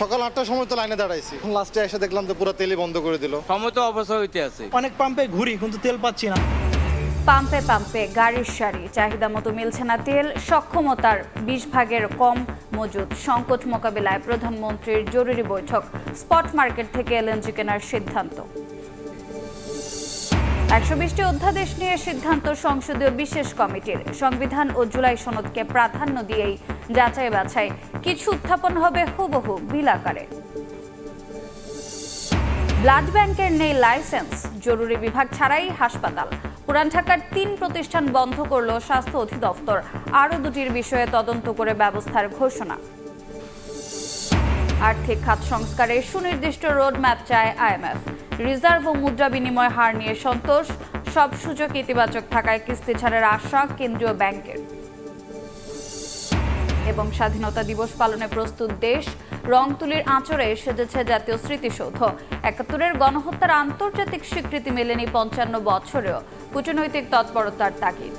সকাল 8টার সময় তো লাইনে দাঁড়াইছি, লাস্টে এসে দেখলাম তো পুরো তেলই বন্ধ করে দিল। সময় তো অবশ্যই হইতে আছে। অনেক পাম্পে ঘুরি কিন্তু তেল পাচ্ছি না। পাম্পে পাম্পে গাড়ির সারি, চাহিদা মতো মিলছে না তেল, সক্ষমতার 20 ভাগের কম মজুদ, সংকট মোকাবিলায় প্রধানমন্ত্রীর জরুরি বৈঠক, স্পট মার্কেট থেকে এলএনজি কেনার সিদ্ধান্ত। 120টি অধ্যাদেশ নিয়ে সিদ্ধান্ত সংসদীয় বিশেষ কমিটির, সংবিধান ও জুলাই সনদকে প্রাধান্য দিয়েই যাচাই বাছাই, কিছু উত্থাপন হবে হুবহু বিল আকারে। ব্লাড ব্যাংকের নেই লাইসেন্স, জরুরি বিভাগ ছাড়াই হাসপাতাল, পুরান ঢাকার 3 প্রতিষ্ঠান বন্ধ করল স্বাস্থ্য অধিদপ্তর, আরও 2টির বিষয়ে তদন্ত করে ব্যবস্থার ঘোষণা। আর্থিক খাত সংস্কারে সুনির্দিষ্ট রোডম্যাপ চায় আইএমএফ, রিজার্ভ ও মুদ্রা বিনিময় হার নিয়ে সন্তোষ, সব সূচক ইতিবাচক থাকায় কিস্তি ছাড়ের আশা কেন্দ্রীয় ব্যাংকের। এবং স্বাধীনতা দিবস পালনে প্রস্তুত দেশ, রংতুলির আঁচড়ে সেজেছে জাতীয় স্মৃতিসৌধ, ৭১-এর গণহত্যার আন্তর্জাতিক স্বীকৃতি মেলেনি ৫৫ বছরেও, কূটনৈতিক তৎপরতার তাগিদ।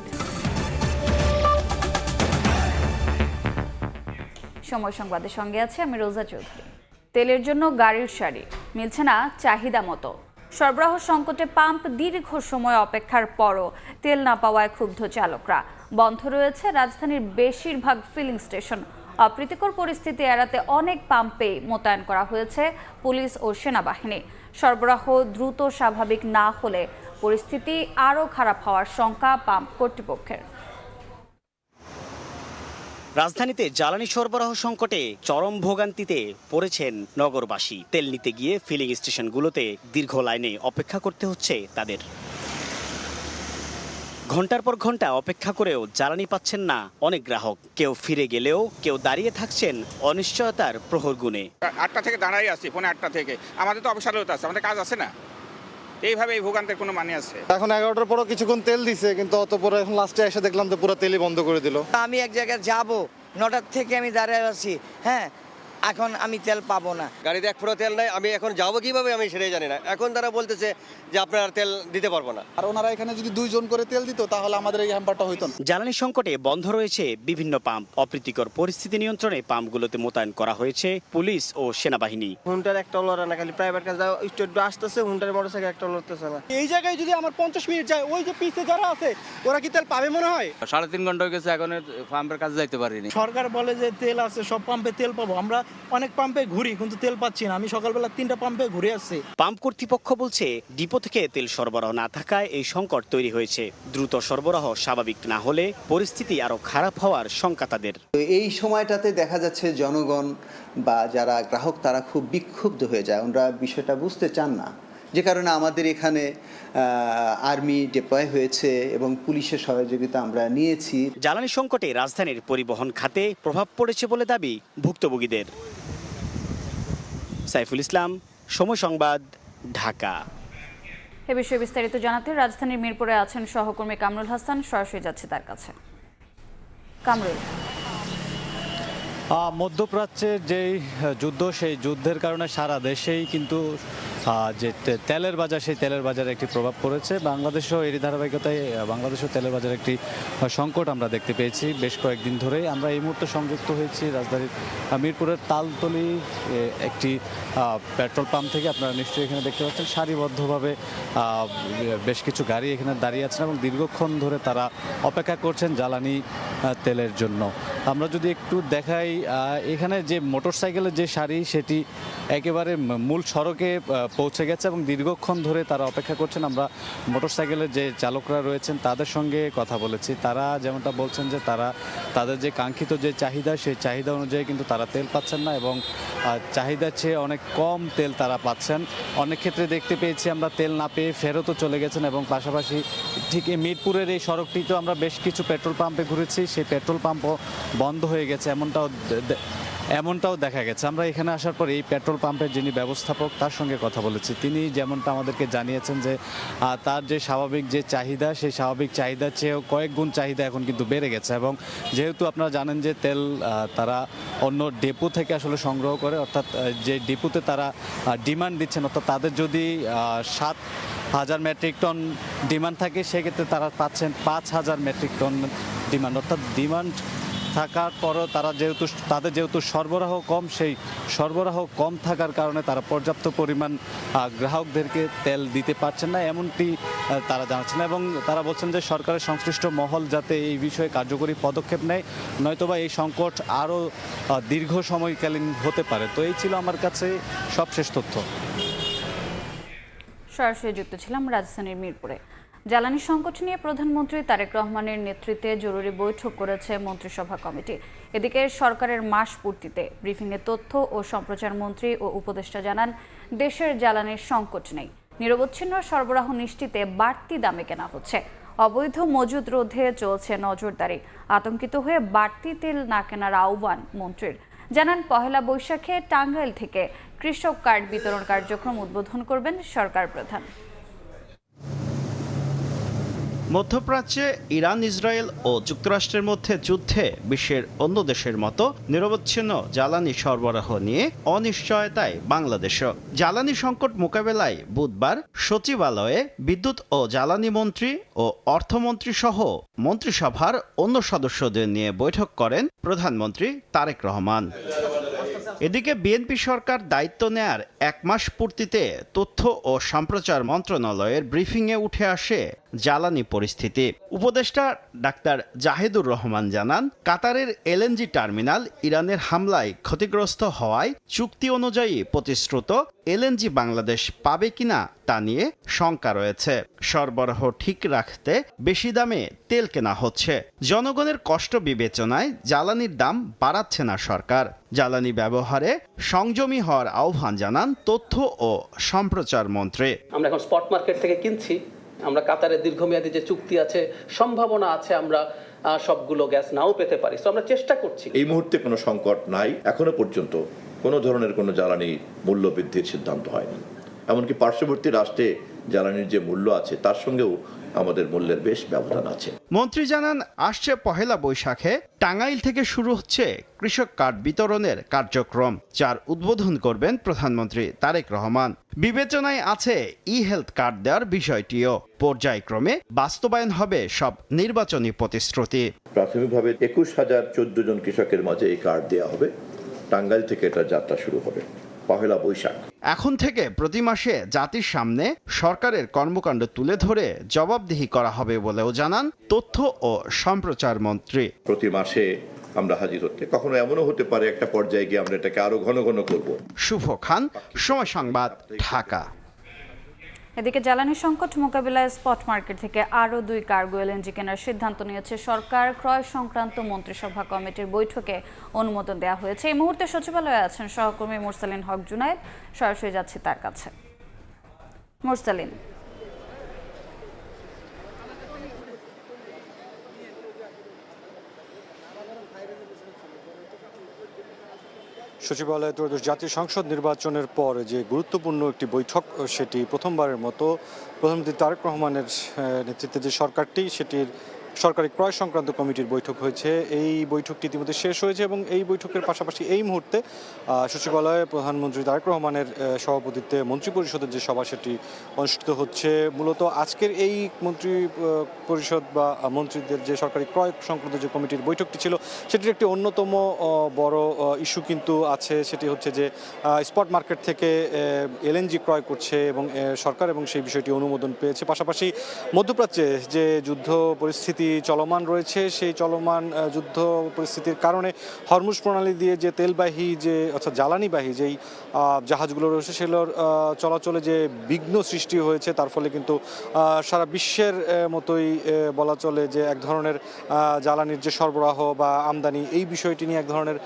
সময় সংবাদের সঙ্গে আছে আমি রোজা চৌধুরী। তেলের জন্য গাড়ির সারি, মিলছে না চাহিদা মতো, সরবরাহ সংকটে পাম্প দীর্ঘ সময় অপেক্ষার পরও তেল না পাওয়ায় ক্ষুব্ধ চালকরা। বন্ধ রয়েছে রাজধানীর বেশিরভাগ ফিলিং স্টেশন। অপ্রীতিকর পরিস্থিতি এড়াতে অনেক পাম্পে মোতায়েন করা হয়েছে পুলিশ ও সেনাবাহিনী। সরবরাহ দ্রুত স্বাভাবিক না হলে পরিস্থিতি আরও খারাপ হওয়ার শঙ্কা পাম্প কর্তৃপক্ষের। রাজধানীতে জ্বালানি সরবরাহ সংকটে চরম ভোগান্তিতে পড়েছেন নগরবাসী। তেল নিতে গিয়ে ফিলিং স্টেশনগুলোতে দীর্ঘ লাইনে অপেক্ষা করতে হচ্ছে তাদের। ঘন্টার পর ঘন্টা অপেক্ষা করেও জ্বালানি পাচ্ছেন না অনেক গ্রাহক। কেউ ফিরে গেলেও কেউ দাঁড়িয়ে থাকছেন অনিশ্চয়তার প্রহর গুণে। 8টা থেকে দাঁড়াই আছি, পৌনে 8টা থেকে। আমাদের তো অবসরতা আছে, আমাদের কাজ আছে না, এইভাবে এই ভোগান্তের কোনো মানে আছে? এখন 11টার পরও কিছুক্ষণ তেল দিছে, কিন্তু অত পরে এখন লাস্টে এসে দেখলাম তো পুরো তেলই বন্ধ করে দিল। আমি এক জায়গায় যাব, 9টার থেকে আমি দাঁড়িয়ে আছি, হ্যাঁ, এখন আমি তেল পাবো না। গাড়িতে 1 ফুটো তেল নাই, আমি এখন যাবো কিভাবে আমি সেটাই জানি না। এখন তারা বলতেছে যে আপনার তেল দিতে পারবো না। আর ওনারা এখানে যদি 2 জন করে তেল দিত তাহলে আমাদের এই হ্যাম্পারটা হইতো না। জ্বালানি সংকটে বন্ধ রয়েছে বিভিন্ন পাম্প। অপ্রীতিকর পরিস্থিতি নিয়ন্ত্রণে পাম্পগুলোতে মোতায়েন করা হয়েছে পুলিশ ও সেনাবাহিনী। হুন্টার একটা লড়া না, খালি প্রাইভেট কাজ স্টেট আসতেছে, হুন্টার মোটরসাইকেল একটা লড়তেছে না। এই জায়গায় যদি আমার 50 মিনিট যায়, ওই যে পিছে যারা আছে ওরা কি তেল পাবে মনে হয়? 3.5 ঘন্টা হয়ে গেছে, এখন পাম্পের কাছে যাইতে পারিনি। সরকার বলে যে তেল আছে, সব পাম্পে তেল পাবো, আমরা অনেক পাম্পে ঘুরি কিন্তু তেল পাচ্ছি না। আমি সকালবেলা 3টা পাম্পে ঘুরে আসছি। পাম্প কর্তৃপক্ষ বলছে ডিপো থেকে তেল সরবরাহ না থাকায় এই সংকট তৈরি হয়েছে। দ্রুত সরবরাহ স্বাভাবিক না হলে পরিস্থিতি আরো খারাপ হওয়ার শঙ্কা তাদের। এই সময়টাতে দেখা যাচ্ছে জনগণ বা যারা গ্রাহক তারা খুব বিক্ষুব্ধ হয়ে যায়, ওনারা বিষয়টা বুঝতে চান না, যে কারণে আমাদের এখানে আর্মি ডিপ্লয় হয়েছে এবং পুলিশের সহযোগিতা আমরা নিয়েছি। জ্বালানি সংকটে রাজধানীর পরিবহন খাতে প্রভাব পড়েছে বলে দাবি ভুক্তভোগীদের। সাইফুল ইসলাম, সময় সংবাদ, ঢাকা। এ বিষয়ে বিস্তারিত জানাতে রাজধানীর মিরপুরে আছেন সহকর্মী কামরুল হাসান, সরাসরি যাচ্ছে তার কাছে। কামরুল, মধ্যপ্রাচ্যের যেই যুদ্ধ, সেই যুদ্ধের কারণে সারা দেশেই কিন্তু যে তেলের বাজার, সেই তেলের বাজারে একটি প্রভাব পড়েছে। বাংলাদেশও এরই ধারাবাহিকতায় বাংলাদেশেও তেলের বাজারে একটি সংকট আমরা দেখতে পেয়েছি বেশ কয়েকদিন ধরেই। আমরা এই মুহূর্তে সংযুক্ত হয়েছি রাজধানীর মিরপুরের তালতলি একটি পেট্রোল পাম্প থেকে। আপনারা নিশ্চয়ই এখানে দেখতে পাচ্ছেন সারিবদ্ধভাবে বেশ কিছু গাড়ি এখানে দাঁড়িয়ে আছেন এবং দীর্ঘক্ষণ ধরে তারা অপেক্ষা করছেন জ্বালানি তেলের জন্য। আমরা যদি একটু দেখাই, এখানে যে মোটরসাইকেলের যে সারি, সেটি একেবারে মূল সড়কে পৌঁছে গেছে এবং দীর্ঘক্ষণ ধরে তারা অপেক্ষা করছেন। আমরা মোটরসাইকেলের যে চালকরা রয়েছেন তাদের সঙ্গে কথা বলেছি। তারা যেমনটা বলছেন যে তাদের যে কাঙ্ক্ষিত যে চাহিদা, সেই চাহিদা অনুযায়ী কিন্তু তারা তেল পাচ্ছেন না এবং চাহিদার চেয়ে অনেক কম তেল তারা পাচ্ছেন। অনেক ক্ষেত্রে দেখতে পেয়েছি আমরা তেল না পেয়ে ফেরতও চলে গেছেন এবং পাশাপাশি ঠিক এই মিরপুরের এই সড়কটিতেও আমরা বেশ কিছু পেট্রোল পাম্পে ঘুরেছি, সেই পেট্রোল পাম্পও বন্ধ হয়ে গেছে, এমনটাও দেখা গেছে। আমরা এখানে আসার পর এই পেট্রোল পাম্পের যিনি ব্যবস্থাপক তার সঙ্গে কথা বলেছি। তিনি যেমনটা আমাদেরকে জানিয়েছেন যে তার যে স্বাভাবিক যে চাহিদা, সেই স্বাভাবিক চাহিদার চেয়েও কয়েক গুণ চাহিদা এখন কিন্তু বেড়ে গেছে এবং যেহেতু আপনারা জানেন যে তেল তারা অন্য ডেপো থেকে আসলে সংগ্রহ করে, অর্থাৎ যে ডেপোতে তারা ডিমান্ড দিচ্ছেন, অর্থাৎ তাদের যদি 7,000 মেট্রিক টন ডিমান্ড থাকে, সেক্ষেত্রে তারা পাচ্ছেন 5,000 মেট্রিক টন ডিমান্ড, অর্থাৎ ডিমান্ড থাকার পরও তাদের যেহেতু সরবরাহ কম, সেই সরবরাহ কম থাকার কারণে তারা পর্যাপ্ত পরিমাণ গ্রাহকদেরকে তেল দিতে পারছেন না, এমনটি তারা জানাচ্ছেন। এবং তারা বলছেন যে সরকারের সংশ্লিষ্ট মহল যাতে এই বিষয়ে কার্যকরী পদক্ষেপ নেয়, নয়তোবা এই সংকট আরও দীর্ঘ সময়কালীন হতে পারে। তো এই ছিল আমার কাছে সবশেষ তথ্য। সরাসরি যুক্ত ছিলাম রাজধানীর মিরপুরে। জ্বালানি সংকট নিয়ে প্রধানমন্ত্রী তারেক রহমানের নেতৃত্বে জরুরি বৈঠক করেছে মন্ত্রিসভা কমিটি। এদিকে সরকারের মাস পূর্তিতে ব্রিফিংয়ে তথ্য ও সম্প্রচার মন্ত্রী ও উপদেষ্টা জানান, দেশের জ্বালানির সংকট নেই, নিরবচ্ছিন্ন সরবরাহ নিশ্চিতে বাড়তি দামে কেনা হচ্ছে। অবৈধ মজুদ রোধে চলছে নজরদারি। আতঙ্কিত হয়ে বাড়তি তেল না কেনার আহ্বান মন্ত্রীর। জানান, পহেলা বৈশাখে টাঙ্গাইল থেকে কৃষক কার্ড বিতরণ কার্যক্রম উদ্বোধন করবেন সরকার প্রধান। মধ্যপ্রাচ্যে ইরান, ইসরায়েল ও যুক্তরাষ্ট্রের মধ্যে যুদ্ধে বিশ্বের অন্য দেশের মতো নিরবচ্ছিন্ন জ্বালানি সরবরাহ নিয়ে অনিশ্চয়তায় বাংলাদেশও। জ্বালানি সংকট মোকাবেলায় বুধবার সচিবালয়ে বিদ্যুৎ ও জ্বালানি মন্ত্রী ও অর্থমন্ত্রী সহ মন্ত্রিসভার অন্য সদস্যদের নিয়ে বৈঠক করেন প্রধানমন্ত্রী তারেক রহমান। এদিকে বিএনপি সরকার দায়িত্ব নেয়ার 1 মাস পূর্তিতে তথ্য ও সম্প্রচার মন্ত্রণালয়ের ব্রিফিংয়ে উঠে আসে জ্বালানি পরিস্থিতি। উপদেষ্টা ডাক্তার জাহিদুর রহমান জানান, কাতারের এলএনজি টার্মিনাল ইরানের হামলায় ক্ষতিগ্রস্ত হওয়ায় চুক্তি অনুযায়ী প্রতিশ্রুত এলএনজি বাংলাদেশ পাবে কিনা তা নিয়ে শঙ্কা রয়েছে। সরবরাহ ঠিক রাখতে বেশি দামে তেল কেনা হচ্ছে। জনগণের কষ্ট বিবেচনায় জ্বালানির দাম বাড়াচ্ছে না সরকার। জ্বালানি ব্যবহারে সংযমী হওয়ার আহ্বান জানান তথ্য ও সম্প্রচার মন্ত্রী। আমরা এখন স্পট মার্কেট থেকে কিনছি। আমরা কাতারের দীর্ঘমেয়াদী যে চুক্তি আছে, সম্ভাবনা আছে আমরা সবগুলো গ্যাস নাও পেতে পারি। তো আমরা চেষ্টা করছি। এই মুহূর্তে কোনো সংকট নাই। এখনো পর্যন্ত কোনো ধরনের কোনো জ্বালানি মূল্য বৃদ্ধির সিদ্ধান্ত হয়নি। এমনকি পার্শ্ববর্তী রাষ্ট্রে জ্বালানির যে মূল্য আছে তার সঙ্গেও আমাদের মূল্যের বেশ ব্যবধান আছে। মন্ত্রী জানান, আসছে পহেলা বৈশাখে টাঙ্গাইল থেকে শুরু হচ্ছে কৃষক কার্ড বিতরণের কার্যক্রম, যার উদ্বোধন করবেন প্রধানমন্ত্রী তারেক রহমান। বিবেচনায় আছে ই হেলথ কার্ড দেওয়ার বিষয়টিও। পর্যায়ক্রমে বাস্তবায়ন হবে সব নির্বাচনী প্রতিশ্রুতি। প্রাথমিকভাবে 21,014 জন কৃষকের মাঝে এই কার্ড দেওয়া হবে। টাঙ্গাইল থেকে এটা যাত্রা শুরু হবে পহেলা বৈশাখ। এখন থেকে প্রতি মাসে জাতির সামনে সরকারের কর্মকাণ্ড তুলে ধরে জবাবদিহি করা হবে বলেও জানান তথ্য ও সম্প্রচার মন্ত্রী। প্রতি মাসে আমরা হাজির হতে, কখনো এমনও হতে পারে একটা পর্যায়ে গিয়ে আমরা এটাকে আরো ঘন ঘন করব। শুভ খান, সময় সংবাদ, ঢাকা। এদিকে জ্বালানি সংকট মোকাবিলায় স্পট মার্কেট থেকে আরও 2 কার্গো এলএনজি কেনার সিদ্ধান্ত নিয়েছে সরকার। ক্রয় সংক্রান্ত মন্ত্রিসভা কমিটির বৈঠকে অনুমোদন দেওয়া হয়েছে। এই মুহূর্তে সচিবালয়ে আছেন সহকর্মী মুরসালিন হক জুনায়েদ। সরাসরি যাচ্ছি তার কাছে। মুরসালিন, সচিবালয়ে ত্রয়োদশ জাতীয় সংসদ নির্বাচনের পর যে গুরুত্বপূর্ণ একটি বৈঠক, সেটি প্রথমবারের মতো প্রধানমন্ত্রী তারেক রহমানের নেতৃত্বে যে সরকারটি, সেটির সরকারি ক্রয় সংক্রান্ত কমিটির বৈঠক হয়েছে। এই বৈঠকটি ইতিমধ্যে শেষ হয়েছে এবং এই বৈঠকের পাশাপাশি এই মুহূর্তে সচিবালয়ে প্রধানমন্ত্রী তারেক রহমানের সভাপতিত্বে মন্ত্রিপরিষদের যে সভা, সেটি অনুষ্ঠিত হচ্ছে। মূলত আজকের এই মন্ত্রী পরিষদ বা মন্ত্রীদের যে সরকারি ক্রয় সংক্রান্ত যে কমিটির বৈঠকটি ছিল, সেটির একটি অন্যতম বড় ইস্যু কিন্তু আছে। সেটি হচ্ছে যে স্পট মার্কেট থেকে এলএনজি ক্রয় করছে এবং সরকার, এবং সেই বিষয়টি অনুমোদন পেয়েছে। পাশাপাশি মধ্যপ্রাচ্যে যে যুদ্ধ পরিস্থিতি চলমান রয়েছে, সেই চলমান যুদ্ধ পরিস্থিতির কারণে হরমুজ প্রণালী দিয়ে যে তেলবাহী যে অর্থাৎ জ্বালানিবাহী যেই জাহাজগুলো রয়েছে, সেগুলোর চলাচলে যে বিঘ্ন সৃষ্টি হয়েছে, তার ফলে কিন্তু সারা বিশ্বের মতোই বলা চলে যে এক ধরনের জ্বালানির যে সরবরাহ বা আমদানি, এই বিষয়টি নিয়ে এক ধরনের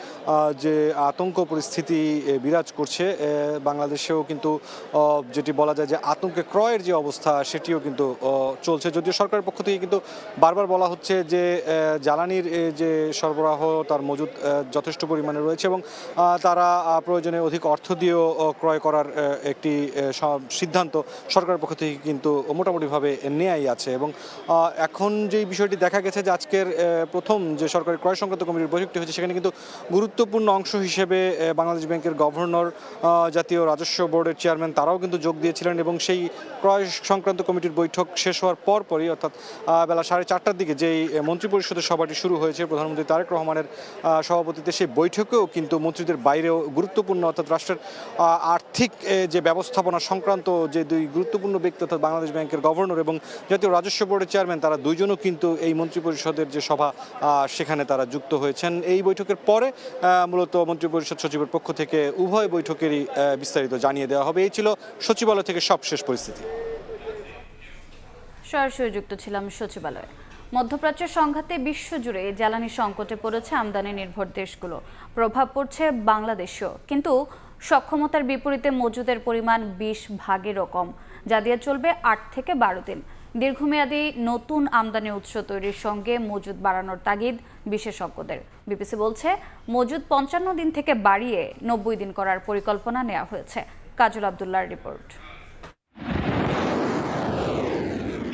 যে আতঙ্ক পরিস্থিতি বিরাজ করছে। বাংলাদেশেও কিন্তু যেটি বলা যায় যে আতঙ্কে ক্রয়ের যে অবস্থা, সেটিও কিন্তু চলছে। যদিও সরকারের পক্ষ থেকে কিন্তু বারবার বলা হচ্ছে যে জ্বালানির যে সরবরাহ তার মজুদ যথেষ্ট পরিমাণে রয়েছে এবং তারা প্রয়োজনে অধিক অর্থ দিয়েও ক্রয় করার একটি সিদ্ধান্ত সরকারের পক্ষ থেকে কিন্তু মোটামুটিভাবে নেয়াই আছে। এবং এখন যে বিষয়টি দেখা গেছে যে আজকের প্রথম যে সরকারি ক্রয় সংক্রান্ত কমিটির বৈঠকটি হয়েছে, সেখানে কিন্তু গুরুত্বপূর্ণ অংশ হিসেবে বাংলাদেশ ব্যাংকের গভর্নর, জাতীয় রাজস্ব বোর্ডের চেয়ারম্যান, তারাও কিন্তু যোগ দিয়েছিলেন। এবং সেই ক্রয় সংক্রান্ত কমিটির বৈঠক শেষ হওয়ার পরপরই, অর্থাৎ বেলা 4:30 1টার দিকে যেই মন্ত্রিপরিষদের সভাটি শুরু হয়েছে প্রধানমন্ত্রী তারেক রহমানের সভাপতিত্বে, সেই বৈঠকেও কিন্তু মন্ত্রীদের বাইরেও গুরুত্বপূর্ণ অর্থাৎ রাষ্ট্রের আর্থিক যে ব্যবস্থাপনা সংক্রান্ত যে দুই গুরুত্বপূর্ণ ব্যক্তি অর্থাৎ বাংলাদেশ ব্যাংকের গভর্নর এবং জাতীয় রাজস্ব বোর্ডের চেয়ারম্যান, তারা দুইজনও কিন্তু এই মন্ত্রিপরিষদের যে সভা সেখানে তারা যুক্ত হয়েছেন। এই বৈঠকের পরে মূলত মন্ত্রিপরিষদ সচিবের পক্ষ থেকে উভয় বৈঠকেরই বিস্তারিত জানিয়ে দেওয়া হবে। এই ছিল সচিবালয় থেকে সবশেষ পরিস্থিতি। সরাসরি যুক্ত ছিলাম সচিবালয়ে। মধ্যপ্রাচ্যের সংঘাতে বিশ্বজুড়ে জ্বালানি সংকটে পড়েছে আমদানি নির্ভর দেশগুলো, প্রভাব পড়ছে বাংলাদেশেও। কিন্তু সক্ষমতার বিপরীতে মজুদের পরিমাণ 20 ভাগেরও কম, যা দিয়ে চলবে 8 থেকে 12 দিন। দীর্ঘমেয়াদী নতুন আমদানি উৎস তৈরির সঙ্গে মজুদ বাড়ানোর তাগিদ বিশেষজ্ঞদের। বিবিসি বলছে মজুদ 55 দিন থেকে বাড়িয়ে 90 দিন করার পরিকল্পনা নেওয়া হয়েছে। কাজল আব্দুল্লাহর রিপোর্ট।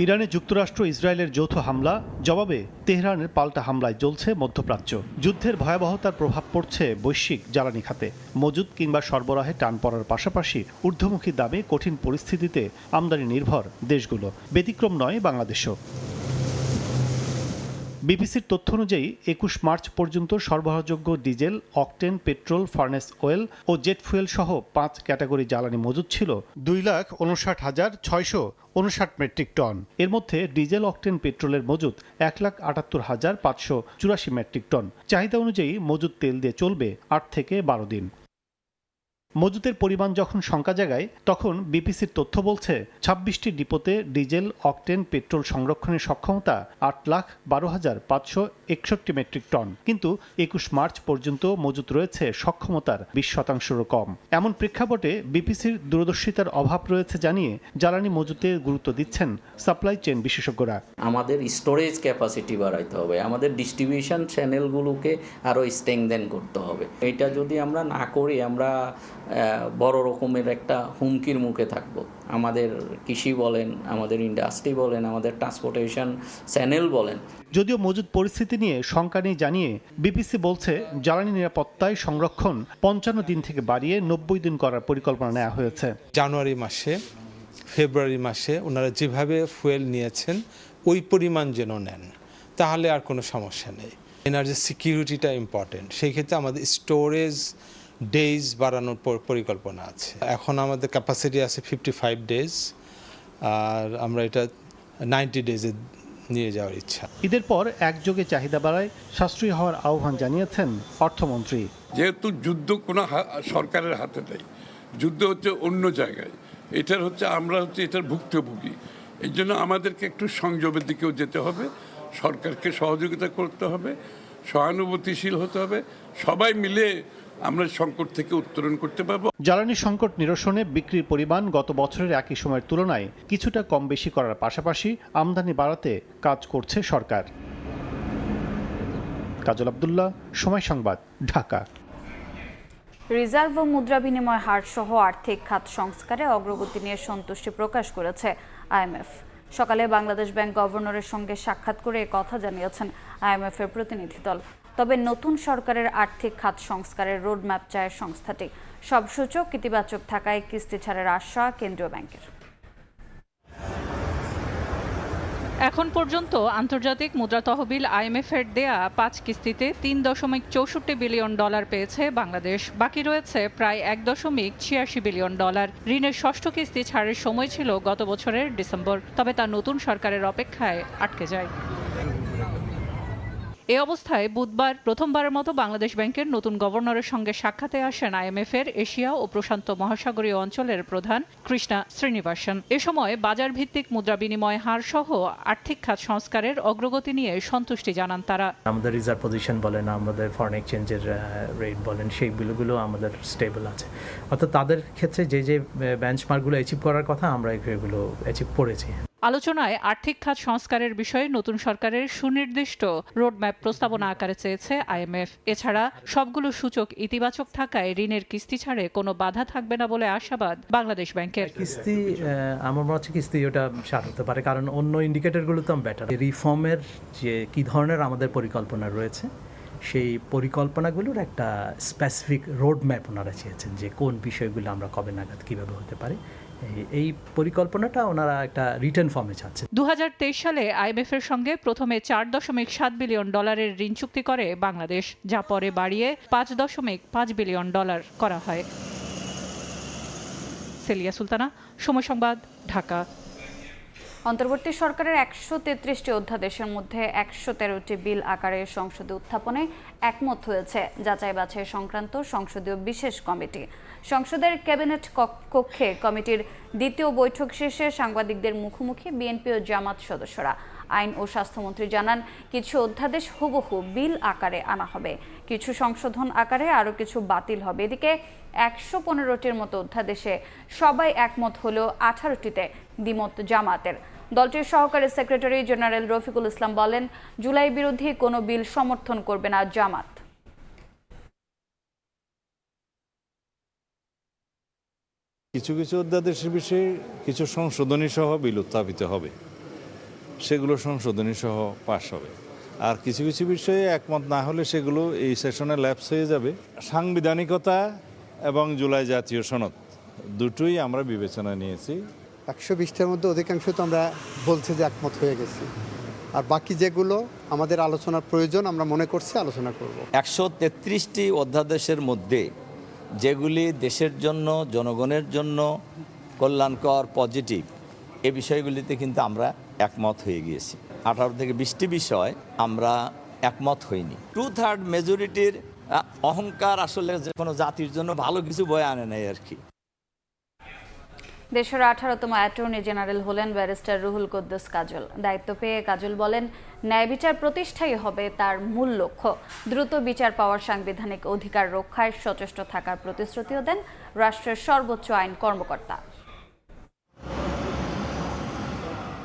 ইরানে যুক্তরাষ্ট্র ইসরায়েলের যৌথ হামলা, জবাবে তেহরানের পাল্টা হামলায় জ্বলছে মধ্যপ্রাচ্য। যুদ্ধের ভয়াবহতার প্রভাব পড়ছে বৈশ্বিক জ্বালানি খাতে। মজুদ কিংবা সরবরাহে টান পড়ার পাশাপাশি ঊর্ধ্বমুখী দামে কঠিন পরিস্থিতিতে আমদানি নির্ভর দেশগুলো। ব্যতিক্রম নয় বাংলাদেশও। বিবিসির তথ্য অনুযায়ী 21 মার্চ পর্যন্ত সরবরাহযোগ্য diesel, octane, petrol, furnace oil ও জেট ফুয়েল সহ 5 ক্যাটাগরি জ্বালানি মজুদ ছিল 2,59,659 মেট্রিক টন। এর মধ্যে ডিজেল, অকটেন, পেট্রোলের মজুদ 1,78,584 মেট্রিক টন। চাহিদা অনুযায়ী মজুদ তেল দিয়ে চলবে 8 থেকে 12 দিন। মজুদের পরিমাণ যখন শঙ্কা জাগায়, তখন বিপিসির তথ্য বলছে 26টি ডিপোতে ডিজেল, অকটেন, পেট্রোল সংরক্ষণের সক্ষমতা 8,12,561 মেট্রিক টন। কিন্তু 21 মার্চ পর্যন্ত মজুদ রয়েছে সক্ষমতার 20%-রও কম। এমন প্রেক্ষাপটে বিপিসির দূরদর্শিতার অভাব রয়েছে জানিয়ে জ্বালানি মজুতে গুরুত্ব দিচ্ছেন সাপ্লাই চেইন বিশেষজ্ঞরা। আমাদের স্টোরেজ ক্যাপাসিটি বাড়াইতে হবে, আমাদের ডিস্ট্রিবিউশন চ্যানেলগুলোকে আরও স্ট্রেংথেন করতে হবে। এটা যদি আমরা না করি, আমরা বড় রকমের একটা হুমকির মুখে থাকব। আমাদের কৃষি বলেন, আমাদের ইন্ডাস্ট্রি বলেন, আমাদের ট্রান্সপোর্টেশন চ্যানেল বলেন। যদিও মজুদ পরিস্থিতি নিয়ে শঙ্কা নেই জানিয়ে বিবিসি বলছে জ্বালানি নিরাপত্তায় সংরক্ষণ 55 দিন থেকে বাড়িয়ে 90 দিন করার পরিকল্পনা নেওয়া হয়েছে। জানুয়ারি মাসে, ফেব্রুয়ারি মাসে ওনারা যেভাবে ফুয়েল নিয়েছেন ওই পরিমাণ যেন নেন, তাহলে আর কোনো সমস্যা নেই। এনার্জি সিকিউরিটিটা ইম্পর্টেন্ট, সেই ক্ষেত্রে আমাদের স্টোরেজ ডেজ বাড়ানোর পরিকল্পনা আছে। এখন আমাদের ক্যাপাসিটি আছে 55 ডেজ, আর আমরা এটা 90 ডেজে নিয়ে যাওয়ার ইচ্ছা। ঈদের পর একযোগে চাহিদা বাড়ায় সাশ্রয়ী হওয়ার আহ্বান জানিয়েছেন অর্থমন্ত্রী। যেহেতু যুদ্ধ কোনো সরকারের হাতে নেই, যুদ্ধ হচ্ছে অন্য জায়গায়, আমরা এটার ভুক্তভোগী। এই জন্য আমাদেরকে একটু সংযমের দিকেও যেতে হবে, সরকারকে সহযোগিতা করতে হবে, সহানুভূতিশীল হতে হবে, সবাই মিলে আমরা সংকট থেকে উত্তরণ করতে পারবো। জ্বালানি সংকট নিরসনে বিক্রির পরিমাণ গত বছরের একই সময়ের তুলনায় কিছুটা কম বেশি করার পাশাপাশি আমদানি বাড়াতে কাজ করছে সরকার। কাজল আব্দুল্লাহ, সময় সংবাদ, ঢাকা। রিজার্ভ ও মুদ্রা বিনিময় হার সহ আর্থিক খাত সংস্কারে অগ্রগতি নিয়ে সন্তুষ্টি প্রকাশ করেছে আইএমএফ। সকালে বাংলাদেশ ব্যাংক গভর্নরের সঙ্গে সাক্ষাৎ করে কথা জানিয়েছেন আইএমএফ এর প্রতিনিধি দল। তবে নতুন সরকারের আর্থিক খাত সংস্কারের রোডম্যাপ চায় সংস্থাটি। সব সূচক ইতিবাচক থাকায় কিস্তি ছাড়ের আশা কেন্দ্রীয় ব্যাংকের। এখন পর্যন্ত আন্তর্জাতিক মুদ্রা তহবিল আইএমএফ এর দেয়া 5 কিস্তিতে $3.64 বিলিয়ন পেয়েছে বাংলাদেশ। বাকি রয়েছে প্রায় $1.86 বিলিয়ন। ঋণের ষষ্ঠ কিস্তি ছাড়ের সময় ছিল গত বছরের ডিসেম্বর, তবে তা নতুন সরকারের অপেক্ষায় আটকে যায়। এ অবস্থায় বুধবার প্রথমবারের মতো বাংলাদেশ ব্যাংকের নতুন গভর্নরের সঙ্গে সাক্ষাতে আসেন আইএমএফ এর এশিয়া ও প্রশান্ত মহাসাগরীয় অঞ্চলের প্রধান কৃষ্ণা শ্রীনিবাসন। এ সময় বাজার ভিত্তিক মুদ্রা বিনিময় হার সহ আর্থিক খাত সংস্কারের অগ্রগতি নিয়ে সন্তুষ্টি জানান তারা। আমাদের রিজার্ভ পজিশন বলেন, আমাদের ফরেন এক্সচেঞ্জের রেট বলেন, সেইগুলো আমাদের স্টেবল আছে। অর্থাৎ তাদের ক্ষেত্রে যে বেঞ্চমার্কগুলো অ্যাচিভ করার কথা আমরা এগুলো অ্যাচিভ করেছি। আলোচনায় আর্থিক খাত সংস্কারের বিষয়ে নতুন সরকারের সুনির্দিষ্ট রোডম্যাপ প্রস্তাবনা আকারে চেয়েছে আইএমএফ। এছাড়া সবগুলো সূচক ইতিবাচক থাকায় ঋণের কিস্তি ছাড়ে কোনো বাধা থাকবে না বলে আশাবাদ বাংলাদেশ ব্যাংকের। কিস্তি আমার মনে হচ্ছে কিস্তি ওটা সার হতে পারে, কারণ অন্য ইন্ডিকেটরগুলো তো বেটার। রিফর্মের যে কী ধরনের আমাদের পরিকল্পনা রয়েছে সেই পরিকল্পনাগুলোর একটা স্পেসিফিক রোড ম্যাপ ওনারা চেয়েছেন যে কোন বিষয়গুলো আমরা কবে নাগাদ কীভাবে হতে পারে। এই পরিকল্পনাটা ওনারা একটা রিটার্ন ফর্মে চাচ্ছেন। 2023 সালে আইএমএফের সঙ্গে প্রথমে $4.7 বিলিয়ন ঋণ চুক্তি করে বাংলাদেশ, যা পরে বাড়িয়ে $5.5 বিলিয়ন করা হয়। সেলিয়া সুলতানা, সময় সংবাদ, ঢাকা। অন্তর্বর্তী সরকারের 133টি অধ্যাদেশের মধ্যে 113টি বিল আকারে সংসদে উত্থাপনে একমত হয়েছে যাচাই বাছাই সংক্রান্ত সংসদীয় বিশেষ কমিটি। সংসদের ক্যাবিনেট কক্ষে কমিটির দ্বিতীয় বৈঠক শেষে সাংবাদিকদের মুখোমুখি বিএনপি ও জামাত সদস্যরা। আইন ও স্বাস্থ্যমন্ত্রী জানান, কিছু অধ্যাদেশ হুবহু বিল আকারে আনা হবে, কিছু সংশোধন আকারে, আরও কিছু বাতিল হবে। এদিকে 115টির মতো অধ্যাদেশে সবাই একমত হলেও 18টিতে দ্বিমত জামাতের। দলটির সহকারী সেক্রেটারি জেনারেল রফিকুল ইসলাম বলেন, জুলাই বিরোধী কোনো বিল সমর্থন করবে না জামাত। কিছু কিছু অধ্যাদেশের বিষয়ে কিছু সংশোধনী সহ বিল উত্থাপিত হবে, সেগুলো সংশোধনী সহ পাশ হবে। আর কিছু কিছু বিষয়ে একমত না হলে সেগুলো এই সেশনে ল্যাপস হয়ে যাবে। সাংবিধানিকতা এবং জুলাই জাতীয় সনদ দুটোই আমরা বিবেচনায় নিয়েছি। 120টার মধ্যে অধিকাংশ তো আমরা বলছি যে একমত হয়ে গেছি, আর বাকি যেগুলো আমাদের আলোচনার প্রয়োজন আমরা মনে করছি আলোচনা করব। 133টি অধ্যাদেশের মধ্যে যেগুলি দেশের জন্য, জনগণের জন্য কল্যাণকর, পজিটিভ, এই বিষয়গুলিতে কিন্তু আমরা একমত হয়ে গিয়েছি। 18 থেকে 20টি বিষয় আমরা একমত হইনি। 2/3 মেজরিটির অহংকার আসলে যে কোনো জাতির জন্য ভালো কিছু বয়ে আনে নাই আর কি। দেশের 18তম অ্যাটর্নি জেনারেল হলেন ব্যারিস্টার রুহুল কুদ্দুস কাজল। দায়িত্ব পেয়ে কাজল বলেন, ন্যায় বিচার প্রতিষ্ঠাই হবে তার মূল লক্ষ্য। দ্রুত বিচার পাওয়ার সাংবিধানিক অধিকার রক্ষায় সচেষ্ট থাকার প্রতিশ্রুতিও দেন রাষ্ট্রের সর্বোচ্চ আইন কর্মকর্তা।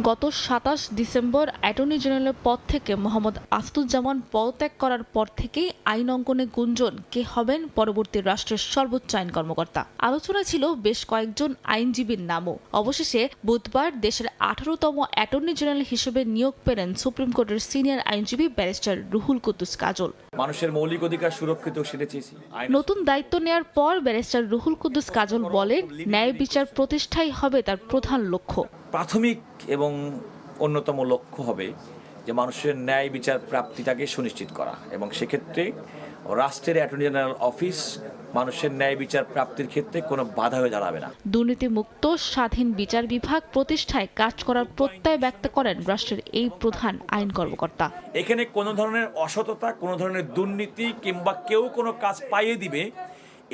গত 27 ডিসেম্বর অ্যাটর্নি জেনারেলের পদ থেকে মোহাম্মদ আসাদুজ্জামান পদত্যাগ করার পর থেকেই আইন অঙ্গনে গুঞ্জন কে হবেন পরবর্তী রাষ্ট্রের সর্বোচ্চ আইন কর্মকর্তা। আলোচনা ছিল বেশ কয়েকজন আইনজীবীর নামও। অবশেষে বুধবার দেশের 18তম অ্যাটর্নি জেনারেল হিসেবে নিয়োগ পেলেন সুপ্রিম কোর্টের সিনিয়র আইনজীবী ব্যারিস্টার রুহুল কুদ্দুস কাজল। মানুষের মৌলিক অধিকার সুরক্ষিত সেটা চেয়েছি। নতুন দায়িত্ব নেয়ার পর ব্যারিস্টার রুহুল কুদ্দুস কাজল বলেন, ন্যায় বিচার প্রতিষ্ঠাই হবে তার প্রধান লক্ষ্য। প্রাথমিক এবং অন্যতম লক্ষ্য হবে যে মানুষের ন্যায় বিচার প্রাপ্তিটাকে সুনিশ্চিত করা, এবং সেক্ষেত্রে রাষ্ট্রের অ্যাটর্নি জেনারেল অফিস মানুষের ন্যায় বিচার প্রাপ্তির ক্ষেত্রে কোনো বাধা হয়ে দাঁড়াবে না। দুর্নীতিমুক্ত স্বাধীন বিচার বিভাগ প্রতিষ্ঠায় কাজ করার প্রত্যয় ব্যক্ত করেন রাষ্ট্রের এই প্রধান আইন কর্মকর্তা। এখানে কোনো ধরনের অসততা, কোনো ধরনের দুর্নীতি কিংবা কেউ কোনো কাজ পাইয়ে দিবে,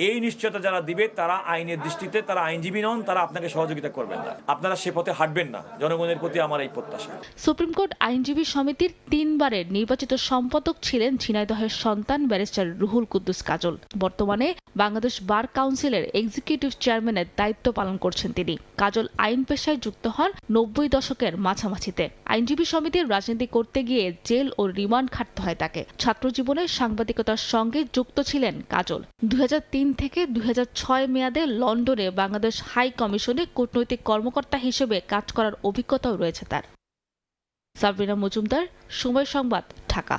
এই নিশ্চয়তা যারা দিবে তারা আইনের দৃষ্টিতে তারা আইনজীবী নন, তারা আপনাকে সহযোগিতা করবেন না, আপনারা সে পথে হাঁটবেন না। জনগণের প্রতি আমার এই প্রত্যাশা। সুপ্রিম কোর্ট আইনজীবী সমিতির 3 বারের নির্বাচিত সম্পাদক ছিলেন ঝিনাইদহের সন্তান ব্যারিস্টার রুহুল কুদ্দুস কাজল। বর্তমানে বাংলাদেশ বার কাউন্সিলের এক্সিকিউটিভ চেয়ারম্যানের দায়িত্ব পালন করছেন তিনি। কাজল আইন পেশায় যুক্ত হন 90 দশকের মাঝামাঝিতে। আইনজীবী সমিতির রাজনীতি করতে গিয়ে জেল ও রিমান্ড খাটতে হয় তাকে। ছাত্র জীবনে সাংবাদিকতার সঙ্গে যুক্ত ছিলেন কাজল। 2003 থেকে 2006 মেয়াদে লন্ডনে বাংলাদেশ হাই কমিশনে কূটনৈতিক কর্মকর্তা হিসেবে কাজ করার অভিজ্ঞতাও রয়েছে তার। সাবরিনা মজুমদার, সময় সংবাদ, ঢাকা।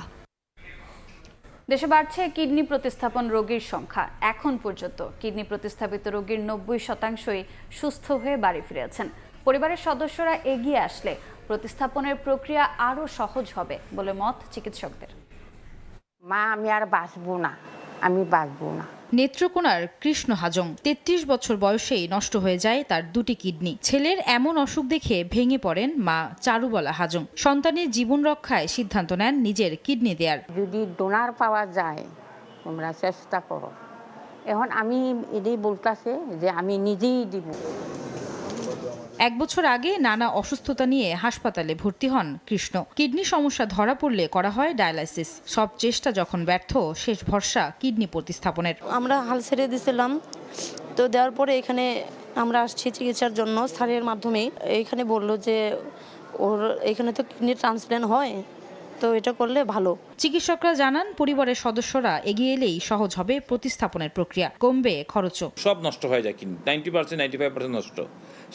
দেশে বাড়ছে কিডনি প্রতিস্থাপন রোগীর সংখ্যা। এখন পর্যন্ত কিডনি প্রতিস্থাপিত রোগীর 90% সুস্থ হয়ে বাড়ি ফিরেছেন। পরিবারের সদস্যরা এগিয়ে আসলে প্রতিস্থাপনের প্রক্রিয়া আরও সহজ হবে বলে মত চিকিৎসকদের। মা, আমি আর বাঁচবো না, আমি বাঁচবো না। নেত্রকোনার কৃষ্ণ হাজং 33 বছর বয়সেই নষ্ট হয়ে যায় তার 2টি কিডনি। ছেলের এমন অসুখ দেখে ভেঙে পড়েন মা চারুবালা হাজং। সন্তানের জীবন রক্ষায় সিদ্ধান্ত নেন নিজের কিডনি দেয়ার। যদি ডোনার পাওয়া যায় তোমরা চেষ্টা করো। এখন আমি এটাই বলতেছে যে আমি নিজেই দিব। 1 বছর আগে নানা অসুস্থতা নিয়ে হাসপাতালে ভর্তি হন কৃষ্ণ। কিডনি সমস্যা ধরা পড়লে করা হয় ডায়ালাইসিস। সব চেষ্টা যখন ব্যর্থ, শেষ ভরসা কিডনি প্রতিস্থাপনের। আমরা হাল ছেড়ে দিয়েছিলাম, তো দেওয়ার পরে এখানে আমরা আসছি চিকিৎসার জন্য। স্যারের মাধ্যমে এখানে বললো যে ওর এখানে তো কিডনি ট্রান্সপ্ল্যান্ট হয়, তো এটা করলে ভালো। চিকিৎসকরা জানান পরিবারের সদস্যরা এগিয়ে এলেই সহজ হবে প্রতিস্থাপনের প্রক্রিয়া, কমবে খরচও। সব নষ্ট হয়ে যায়, কিন্তু 90% 95% নষ্ট।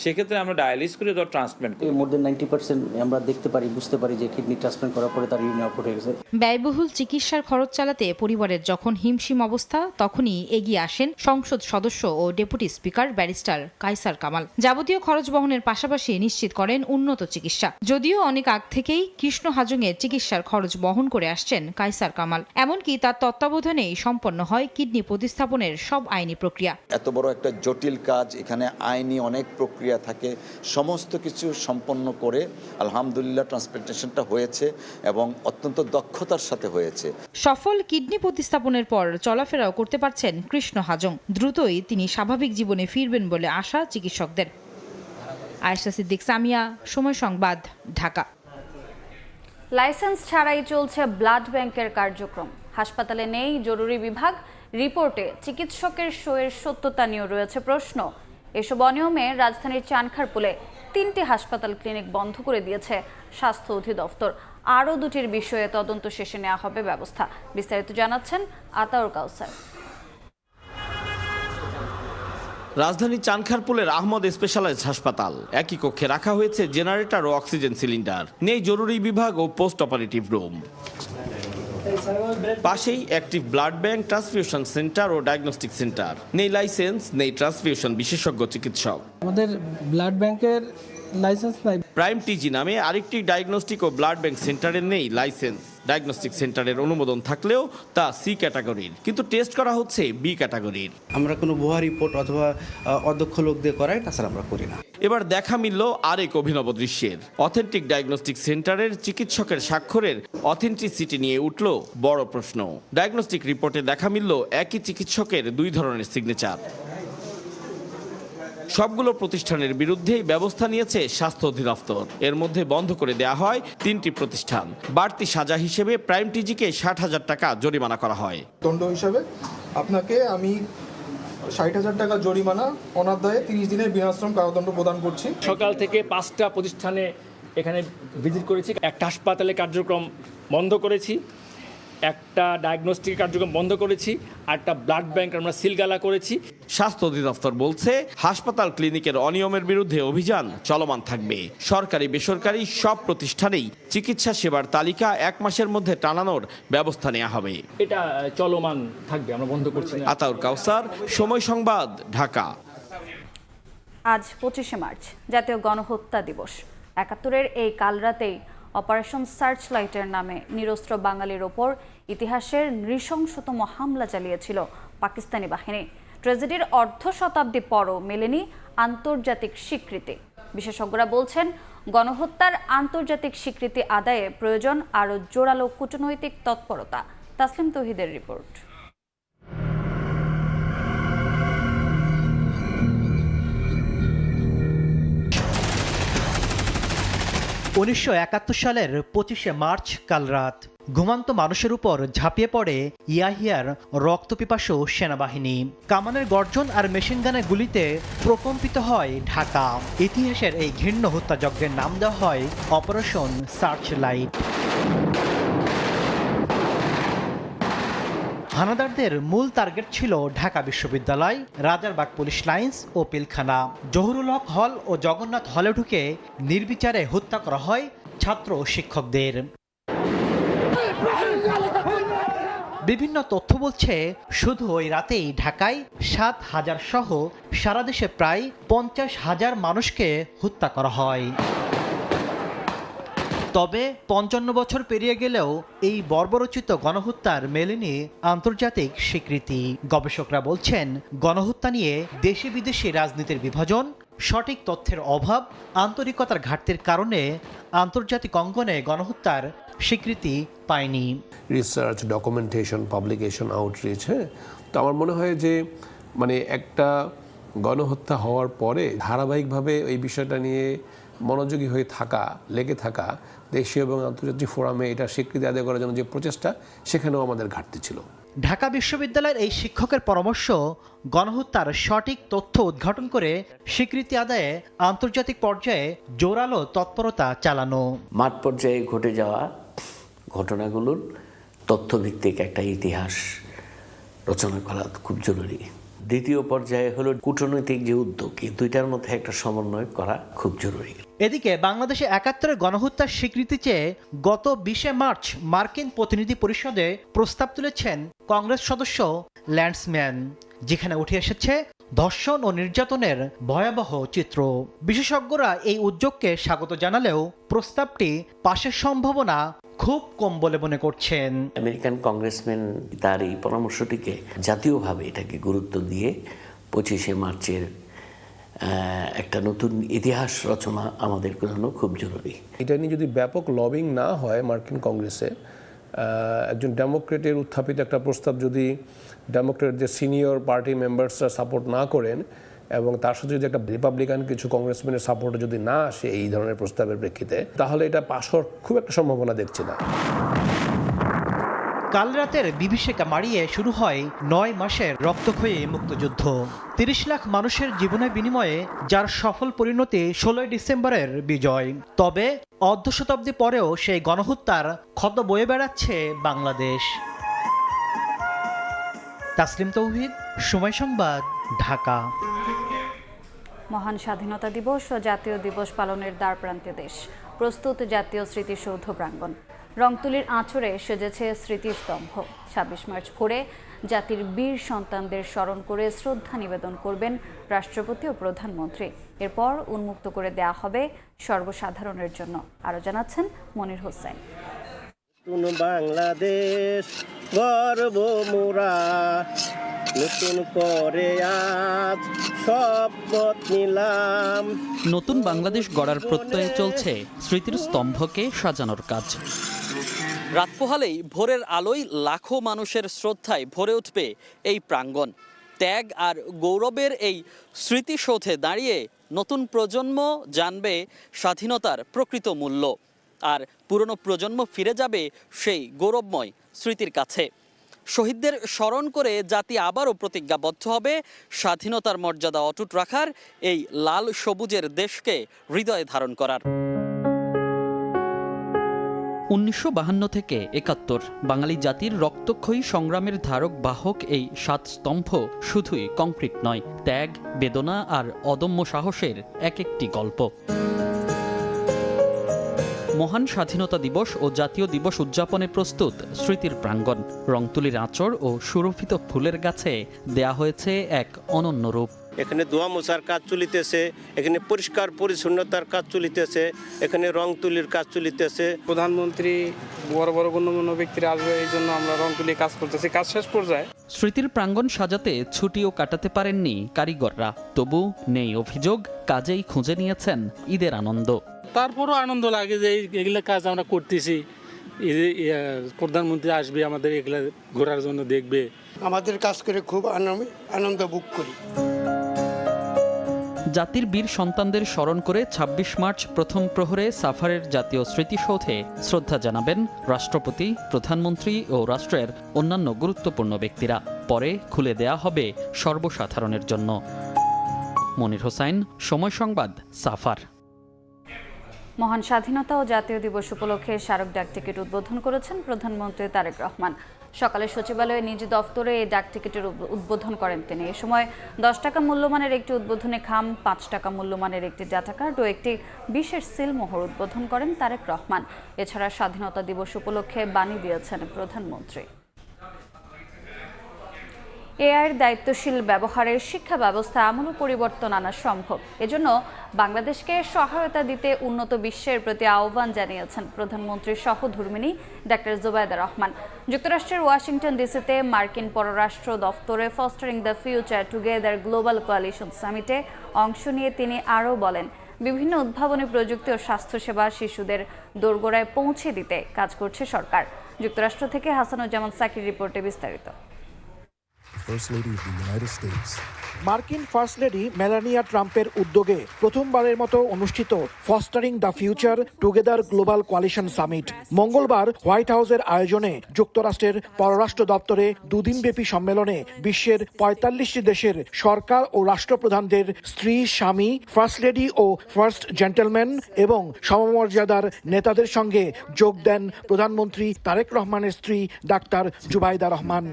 সেক্ষেত্রে আমরা ডায়ালিস করে ধর ট্রান্সপ্লান্ট করি। মোর দেন 90% আমরা দেখতে পারি, বুঝতে পারি যে কিডনি ট্রান্সপ্লান্ট করার পরে তার ইউরিন আউটপুট হয়ে গেছে। ব্যয়বহুল চিকিৎসার খরচ চালাতে পরিবারের যখন হিমশিম অবস্থা, তখনই এগিয়ে আসেন সংসদ সদস্য ও deputy speaker barrister Kaiser Kamal. যাবতীয় খরচ বহনের পাশাপাশি নিশ্চিত করেন উন্নত চিকিৎসা। যদিও অনেক আগ থেকেই কৃষ্ণ হাজংয়ের চিকিৎসার খরচ বহন করে আসছেন কায়সার কামাল। এমনকি তার তত্ত্বাবধানেই সম্পন্ন হয় কিডনি প্রতিস্থাপনের সব আইনি প্রক্রিয়া। এত বড় একটা জটিল কাজ, এখানে আইনি অনেক প্রক্রিয়া থাকে, সমস্ত কিছু সম্পন্ন করে আলহামদুলিল্লাহ ট্রান্সপ্লান্টেশনটা হয়েছে এবং অত্যন্ত দক্ষতার সাথে হয়েছে। সফল কিডনি প্রতিস্থাপনের পর চলাফেরাও করতে পারছেন কৃষ্ণ হাজং। দ্রুতই তিনি স্বাভাবিক জীবনে ফিরবেন বলে আশা চিকিৎসকদের। আয়েশা সিদ্দিক, সামিয়া, সময় সংবাদ, ঢাকা। লাইসেন্স ছাড়াই চলছে ব্লাড ব্যাংকের কার্যক্রম। হাসপাতালে নেই জরুরি বিভাগ, রিপোর্টে চিকিৎসকের সইয়ের সত্যতা নিয়েও রয়েছে প্রশ্ন। এসব অনিয়মে রাজধানীর চানখারপুলে 3টি হাসপাতাল ক্লিনিক বন্ধ করে দিয়েছে স্বাস্থ্য অধিদপ্তর। আরও 2টির বিষয়ে তদন্ত শেষে নেওয়া হবে ব্যবস্থা। বিস্তারিত জানাচ্ছেন আতাউর কাউসার। রাজধানী চানখারপুলের আহমদ স্পেশালাইজড হাসপাতাল, একই কক্ষে রাখা হয়েছে জেনারেটর ও অক্সিজেন সিলিন্ডার, নেই জরুরি বিভাগ ও পোস্ট অপারেটিভ রুম। পাশেই active blood bank, transfusion centre ও ডায়াগনস্টিক সেন্টার, নেই লাইসেন্স, নেই ট্রান্সফিউশন বিশেষজ্ঞ চিকিৎসক। আমাদের ব্লাড ব্যাংকের লাইসেন্স নাই। প্রাইম টিজি নামে আরেকটি ডায়াগনস্টিক ও ব্লাড ব্যাংক সেন্টারের নেই লাইসেন্স। ডায়াগনস্টিক সেন্টারের অনুমোদন থাকলেও তা সি ক্যাটাগরির, কিন্তু টেস্ট করা হচ্ছে বি ক্যাটাগরির। আমরা কোনো ভুয়া রিপোর্ট অথবা অদক্ষ লোক দিয়ে করাই, তাছাড়া আমরা করি না। এবার দেখা মিলল আরেক অভিনব দৃশ্যের। অথেন্টিক ডায়াগনস্টিক সেন্টারের চিকিৎসকের স্বাক্ষরের অথেন্টিসিটি নিয়ে উঠল বড় প্রশ্ন। ডায়াগনস্টিক রিপোর্টে দেখা মিলল একই চিকিৎসকের 2 ধরনের সিগনেচার। সবগুলো প্রতিষ্ঠানের বিরুদ্ধেই ব্যবস্থা নিয়েছে স্বাস্থ্য অধিদপ্তর। এর মধ্যে বন্ধ করে দেয়া হয় 3টি প্রতিষ্ঠান। বাড়তি সাজা হিসেবে প্রাইম টিজিকে 60,000 টাকা জরিমানা করা হয়। দণ্ড হিসাবে আপনাকে আমি 60,000 টাকা জরিমানা, অনাদায়ে 30 দিনের বিনাশ্রম কারাদণ্ড প্রদান করছি। সকাল থেকে 5টা প্রতিষ্ঠানে এখানে ভিজিট করেছি, একটা হাসপাতালে কার্যক্রম বন্ধ করেছি, একটা ডায়াগনস্টিক কার্যক্রম বন্ধ করেছি, আর একটা ব্লাড ব্যাংক আমরা সিলগালা করেছি। স্বাস্থ্য অধিদপ্তর বলছে হাসপাতাল ক্লিনিকের অনিয়মের বিরুদ্ধে অভিযান চলমান থাকবে। সরকারি বেসরকারি সব প্রতিষ্ঠানেই চিকিৎসা সেবার তালিকা 1 মাসের মধ্যে টানানোর ব্যবস্থা নেওয়া হবে। এটা চলমান থাকবে, আমরা বন্ধ করছি না। আতাউর কাউসার, সময় সংবাদ, ঢাকা। আজ 25শে মার্চ, জাতীয় গণহত্যা দিবস। 71-এর এই কাল রাতেই অপারেশন সার্চ লাইটের নামে নিরস্ত্র বাঙালির ওপর ইতিহাসের নৃশংসতম হামলা চালিয়েছিল পাকিস্তানি বাহিনী। ট্র্যাজেডির অর্ধ শতাব্দী পরও মেলেনি আন্তর্জাতিক স্বীকৃতি। বিশেষজ্ঞরা বলছেন, গণহত্যার আন্তর্জাতিক স্বীকৃতি আদায়ে প্রয়োজন আরও জোরালো কূটনৈতিক তৎপরতা। তাসলিম তৌহিদের রিপোর্ট। 1971 সালের 25শে মার্চ কাল রাত ঘুমান্ত মানুষের উপর ঝাঁপিয়ে পড়ে ইয়াহিয়ার রক্তপিপাসু সেনাবাহিনী। কামানের গর্জন আর মেশিনগানের গুলিতে প্রকম্পিত হয় ঢাকা। ইতিহাসের এই ঘৃণ্য হত্যাযজ্ঞের নাম দেওয়া হয় অপারেশন সার্চ লাইট। হানাদারদের মূল টার্গেট ছিল ঢাকা বিশ্ববিদ্যালয়, রাজারবাগ পুলিশ লাইন্স ও পিলখানা। জহুরুল হক হল ও জগন্নাথ হলে ঢুকে নির্বিচারে হত্যা করা হয় ছাত্র ও শিক্ষকদের। বিভিন্ন তথ্য বলছে, শুধু ওই রাতেই ঢাকায় 7,000 সহ সারা দেশে প্রায় 50,000 মানুষকে হত্যা করা হয়। তবে 55 বছর পেরিয়ে গেলেও এই বর্বরোচিত গণহত্যার মেলেনি আন্তর্জাতিক স্বীকৃতি। গবেষকরা বলছেন, গণহত্যা নিয়ে দেশি বিদেশি রাজনীতির বিভাজন, সঠিক তথ্যের অভাব, আন্তরিকতার ঘাটতির কারণে আন্তর্জাতিক অঙ্গনে গণহত্যার স্বীকৃতি পায়নি। রিসার্চ, ডকুমেন্টেশন, পাবলিকেশন, আউটরিচ, তো আমার মনে হয় যে একটা গণহত্যা হওয়ার পরে ধারাবাহিকভাবে এই বিষয়টা নিয়ে মনোযোগী হয়ে থাকা, লেগে থাকা, দেশীয় এবং আন্তর্জাতিক ফোরামে এটা স্বীকৃতি আদায় করার জন্য যে প্রচেষ্টা, সেখানেও আমাদের ঘাটতি ছিল। ঢাকা বিশ্ববিদ্যালয়ের এই শিক্ষকের পরামর্শ, গণহত্যার সঠিক তথ্য উদ্ঘাটন করে স্বীকৃতি আদায়ে আন্তর্জাতিক পর্যায়ে জোরালো তৎপরতা চালানো। মাঠ পর্যায়ে ঘটে যাওয়া ঘটনাগুলোর তথ্যভিত্তিক একটা ইতিহাস রচনা করা খুব জরুরি। দ্বিতীয় পর্যায়ে হলো কূটনৈতিক যে উদ্যোগ, এই দুইটার মধ্যে একটা সমন্বয় করা খুব জরুরি। এদিকে বাংলাদেশে ৭১ গণহত্যার স্বীকৃতি চেয়ে গত ২০ মার্চ মার্কিন প্রতিনিধি পরিষদে প্রস্তাব তুলেছেন কংগ্রেস সদস্য ল্যান্সম্যান, যেখানে উঠে এসেছে ধর্ষণ ও নির্যাতনের ভয়াবহ চিত্র। বিশেষজ্ঞরা এই উদ্যোগকে স্বাগত জানালেও প্রস্তাবটি পাশের সম্ভাবনা খুব কম বলে মনে করছেন। আমেরিকান কংগ্রেসম্যান তার এই পরামর্শটিকে জাতীয়ভাবে এটাকে গুরুত্ব দিয়ে ২৫শে মার্চের একটা নতুন ইতিহাস রচনা আমাদের জন্য খুব জরুরি। এটা নিয়ে যদি ব্যাপক লবিং না হয় মার্কিন কংগ্রেসে, একজন ডেমোক্রেটের উত্থাপিত একটা প্রস্তাব যদি ডেমোক্রেট যে সিনিয়র পার্টি মেম্বার্সরা সাপোর্ট না করেন এবং তার সাথে যদি একটা রিপাবলিকান কিছু কংগ্রেসম্যানের সাপোর্টে যদি না আসে এই ধরনের প্রস্তাবের প্রেক্ষিতে, তাহলে এটা পাশ হওয়ার খুব একটা সম্ভাবনা দেখছি না। কাল রাতের বিভীষিকা মাড়িয়ে শুরু হয় ৯ মাসের রক্তক্ষয়ী মুক্তযুদ্ধ। ৩০ লাখ মানুষের জীবনের বিনিময়ে যার সফল পরিণতি ১৬ ডিসেম্বরের বিজয়। তবে অর্ধ শতাব্দী পরেও সেই গণহত্যার ক্ষত বয়ে বেড়াচ্ছে বাংলাদেশ। তাসলিম তৌহিদ, সময় সংবাদ, ঢাকা। মহান স্বাধীনতা দিবস ও জাতীয় দিবস পালনের দ্বারপ্রান্তে দেশ, প্রস্তুত জাতীয় স্মৃতিসৌধ প্রাঙ্গণ। রংতুলির আঁচড়ে সেজেছে স্মৃতিস্তম্ভ। ২৬ মার্চ ভোরে জাতির বীর সন্তানদের স্মরণ করে শ্রদ্ধা নিবেদন করবেন রাষ্ট্রপতি ও প্রধানমন্ত্রী। এরপর উন্মুক্ত করে দেয়া হবে সর্বসাধারণের জন্য। আরও জানাচ্ছেন মনির হোসেন। বাংলাদেশ গর্ব মোরা, নতুন করে আজ শপথ নিলাম। নতুন বাংলাদেশ গড়ার প্রত্যয়ে চলছে স্মৃতির স্তম্ভকে সাজানোর কাজ। রাত পোহালেই ভোরের আলোয় লাখো মানুষের শ্রদ্ধায় ভরে উঠবে এই প্রাঙ্গণ। ত্যাগ আর গৌরবের এই স্মৃতিসৌধে দাঁড়িয়ে নতুন প্রজন্ম জানবে স্বাধীনতার প্রকৃত মূল্য, আর পুরনো প্রজন্ম ফিরে যাবে সেই গৌরবময় স্মৃতির কাছে। শহীদদের স্মরণ করে জাতি আবারও প্রতিজ্ঞাবদ্ধ হবে স্বাধীনতার মর্যাদা অটুট রাখার, এই লাল সবুজের দেশকে হৃদয়ে ধারণ করার। ১৯৫২ থেকে ৭১ বাঙালি জাতির রক্তক্ষয়ী সংগ্রামের ধারক বাহক এই ৭ স্তম্ভ শুধুই কংক্রিট নয়, ত্যাগ, বেদনা আর অদম্য সাহসের এক একটি গল্প। মহান স্বাধীনতা দিবস ও জাতীয় দিবস উদযাপনে প্রস্তুত স্মৃতির প্রাঙ্গণ। রংতুলির আঁচড় ও সুরভিত ফুলের গাছে দেয়া হয়েছে এক অনন্য রূপ। এখানে ধোয়া মোছার কাজ চলিতেছে, এখানে পরিষ্কার পরিচ্ছন্নতার কাজ চলিতেছে, এখানে রং তুলির কাজ চলিতেছে। প্রধানমন্ত্রী, বড় বড় গণ্যমান্য ব্যক্তিরা আসবে, এই জন্য আমরা রং তুলি কাজ করতেছি, কাজ শেষ পর্যায়ে। স্মৃতির প্রাঙ্গণ সাজাতে ছুটিও কাটাতে পারেননি কারিগররা, তবু নেই অভিযোগ, কাজেই খুঁজে নিয়েছেন ঈদের আনন্দ। তারপরও আনন্দ লাগে যে এগুলো কাজ আমরা করতেছি, প্রধানমন্ত্রী আসবে, আমাদের এগুলা ঘোরার জন্য দেখবে। আমাদের কাজ করে খুব আনন্দ ভোগ করি। জাতির বীর সন্তানদের স্মরণ করে ২৬ মার্চ প্রথম প্রহরে সাফারের জাতীয় স্মৃতিসৌধে শ্রদ্ধা জানাবেন রাষ্ট্রপতি, প্রধানমন্ত্রী ও রাষ্ট্রের অন্যান্য গুরুত্বপূর্ণ ব্যক্তিরা। পরে খুলে দেয়া হবে সর্বসাধারণের জন্য। মনির হোসেন, সময় সংবাদ, সাফার। মহান স্বাধীনতা ও জাতীয় দিবস উপলক্ষে স্মারক ডাক টিকিট উদ্বোধন করেছেন প্রধানমন্ত্রী তারেক রহমান। সকালে সচিবালয়ে নিজ দফতরে এই ডাক টিকিটের উদ্বোধন করেন তিনি। এ সময় ১০ টাকা মূল্যমানের একটি উদ্বোধনী খাম, ৫ টাকা মূল্যমানের একটি ডাটা কার্ড ও একটি বিশেষ সিলমোহর উদ্বোধন করেন তারেক রহমান। এছাড়া স্বাধীনতা দিবস উপলক্ষে বাণী দিয়েছেন প্রধানমন্ত্রী। এআইয়ের দায়িত্বশীল ব্যবহারে শিক্ষা ব্যবস্থা আমূল পরিবর্তন আনা সম্ভব। এজন্য বাংলাদেশকে সহায়তা দিতে উন্নত বিশ্বের প্রতি আহ্বান জানিয়েছেন প্রধানমন্ত্রীর সহধর্মিণী ডাক্তার জুবাইদা রহমান। যুক্তরাষ্ট্রের ওয়াশিংটন ডিসিতে মার্কিন পররাষ্ট্র দফতরে fostering the future together global coalition সামিটে অংশ নিয়ে তিনি আরও বলেন, বিভিন্ন উদ্ভাবনী প্রযুক্তি ও স্বাস্থ্যসেবা শিশুদের দোরগোড়ায় পৌঁছে দিতে কাজ করছে সরকার। যুক্তরাষ্ট্র থেকে হাসানুজ্জামান সাকির রিপোর্টে বিস্তারিত। First Lady of the United States, মার্কিন ফার্স্ট লেডি মেলানিয়া ট্রাম্পের উদ্যোগে প্রথমবারের মতো অনুষ্ঠিত fostering the future together global coalition summit মঙ্গলবার হোয়াইট হাউসের আয়োজনে যুক্তরাষ্ট্রের পররাষ্ট্র দপ্তরে দুদিনব্যাপী সম্মেলনে বিশ্বের ৪৫টি দেশের সরকার ও রাষ্ট্রপ্রধানদের স্ত্রী, স্বামী, ফার্স্ট লেডি ও ফার্স্ট জেন্টলম্যান এবং সমমর্যাদার নেতাদের সঙ্গে যোগ দেন প্রধানমন্ত্রী তারেক রহমানের স্ত্রী ডাক্তার জুবাইদা রহমান।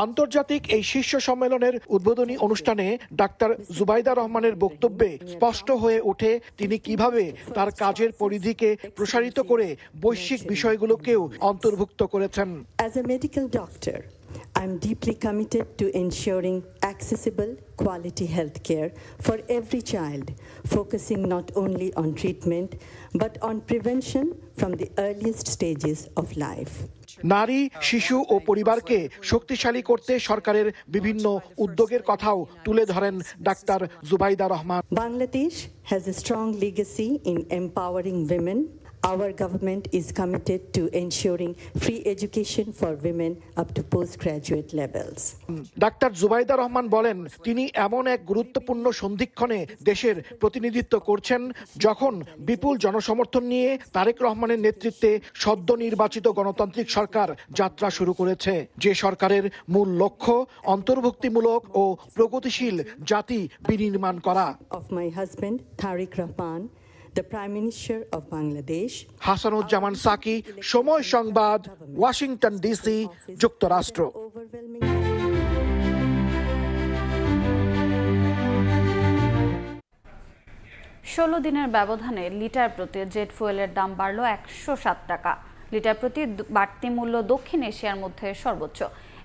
আন্তর্জাতিক এই শীর্ষ সম্মেলনের উদ্বোধনী অনুষ্ঠানে ডাক্তার জুবাইদা রহমানের বক্তব্যে স্পষ্ট হয়ে ওঠে তিনি কিভাবে তার কাজের পরিধিকে প্রসারিত করে বৈশ্বিক বিষয়গুলোকেও অন্তর্ভুক্ত করেছেন। As a medical doctor, I'm deeply committed to ensuring accessible, quality health care for every child, focusing not only on treatment, but on prevention from the earliest stages of life. নারী, শিশু ও পরিবারকে শক্তিশালী করতে সরকারের বিভিন্ন উদ্যোগের কথাও তুলে ধরেন doctor Zubaida Rahman. Bangladesh has a strong legacy in empowering women. Our government is committed to ensuring free education for women up to postgraduate levels. Doctor Zubaida Rahman বলেন তিনি এমন এক গুরুত্বপূর্ণ সন্ধিক্ষণে দেশের প্রতিনিধিত্ব করছেন যখন বিপুল জনসমর্থন নিয়ে তারেক রহমানের নেতৃত্বে সদ্য নির্বাচিত গণতান্ত্রিক সরকার যাত্রা শুরু করেছে, যে সরকারের মূল লক্ষ্য অন্তর্ভুক্তিমূলক ও প্রগতিশীল জাতি বিনির্মাণ করা। Of my husband Tariq Rahman, the Prime Minister of Bangladesh. Hasanuzzaman Saki, Somoy Sangbad, Washington DC, যুক্তরাষ্ট্র। ১৬ দিনের ব্যবধানে লিটার প্রতি জেট ফুয়েলের দাম বাড়ল ১০৭ টাকা। লিটার প্রতি বাড়তি মূল্য দক্ষিণ এশিয়ার মধ্যে সর্বোচ্চ।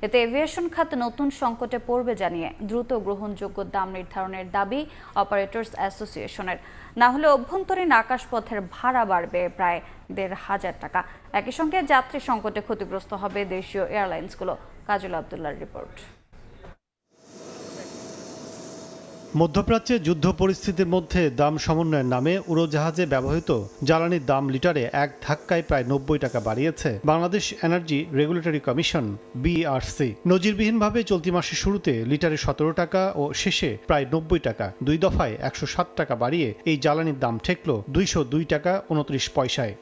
এতে এভিয়েশন খাত নতুন সংকটে পড়বে জানিয়ে দ্রুত গ্রহণযোগ্য দাম নির্ধারণের দাবি অপারেটর্স অ্যাসোসিয়েশনের। না হলে অভ্যন্তরীণ আকাশপথের ভাড়া বাড়বে প্রায় ১৫০০ টাকা। একই সঙ্গে যাত্রী সংকটে ক্ষতিগ্রস্ত হবে দেশীয় এয়ারলাইন্সগুলো। কাজল আব্দুল্লাহর রিপোর্ট। মধ্যপ্রাচ্যে যুদ্ধ পরিস্থিতির মধ্যে দাম সমন্বয়ের নামে উড়োজাহাজে ব্যবহৃত জ্বালানির দাম লিটারে এক ধাক্কায় প্রায় ৯০ টাকা বাড়িয়েছে Bangladesh energy regulatory commission BRC. নজিরবিহীনভাবে চলতি মাসের শুরুতে লিটারে ১৭ টাকা ও শেষে প্রায় ৯০ টাকা, দুই দফায় ১০৭ টাকা বাড়িয়ে এই জ্বালানির দাম ঠেকল ২০২ টাকা ২৯ পয়সায়।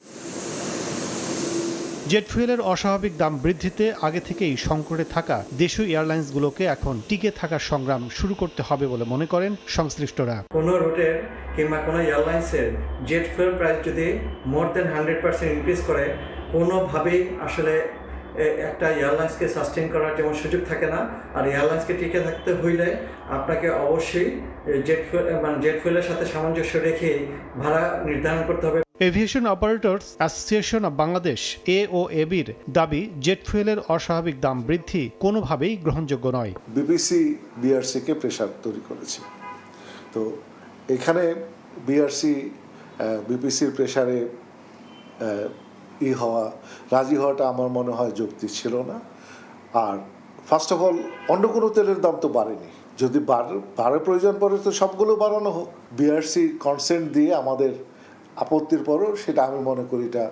জেট ফুয়েলের অস্বাভাবিক দাম বৃদ্ধিতে আগে থেকেই সংকটে থাকা দেশীয় এয়ারলাইন্সগুলোকে এখন টিকে থাকার সংগ্রাম শুরু করতে হবে বলে মনে করেন সংশ্লিষ্টরা। কোনো রুটের কিংবা কোনো এয়ারলাইন্সের জেট ফুয়েল প্রাইস যদি মোর দেন 100% ইনক্রিজ করে, কোনোভাবেই আসলে একটা এয়ারলাইন্সকে সাস্টেইন করার যেমন সুযোগ থাকে না। আর এয়ারলাইন্সকে টিকে থাকতে হইলে আপনাকে অবশ্যই জেট ফুয়েলের সাথে সামঞ্জস্য রেখে ভাড়া নির্ধারণ করতে হবে। Aviation operators association of Bangladesh এওএবির দাবি জেট ফুয়েলের অস্বাভাবিক দাম বৃদ্ধি কোনোভাবেই গ্রহণযোগ্য নয়। বিপিসি বিআরসিকে প্রেশার তৈরি করেছে, তো এখানে বিপিসির প্রেশারে রাজি হওয়াটা আমার মনে হয় যৌক্তিক ছিল না। আর ফার্স্ট অফ অল অন্য কোনো তেলের দাম তো বাড়েনি, যদি বাড়ার প্রয়োজন পড়ে তো সবগুলো বাড়ানো হোক। বিআরসি কনসেন্ট দিয়ে আমাদের আপত্তির পরও সেটা আমি মনে করি এটা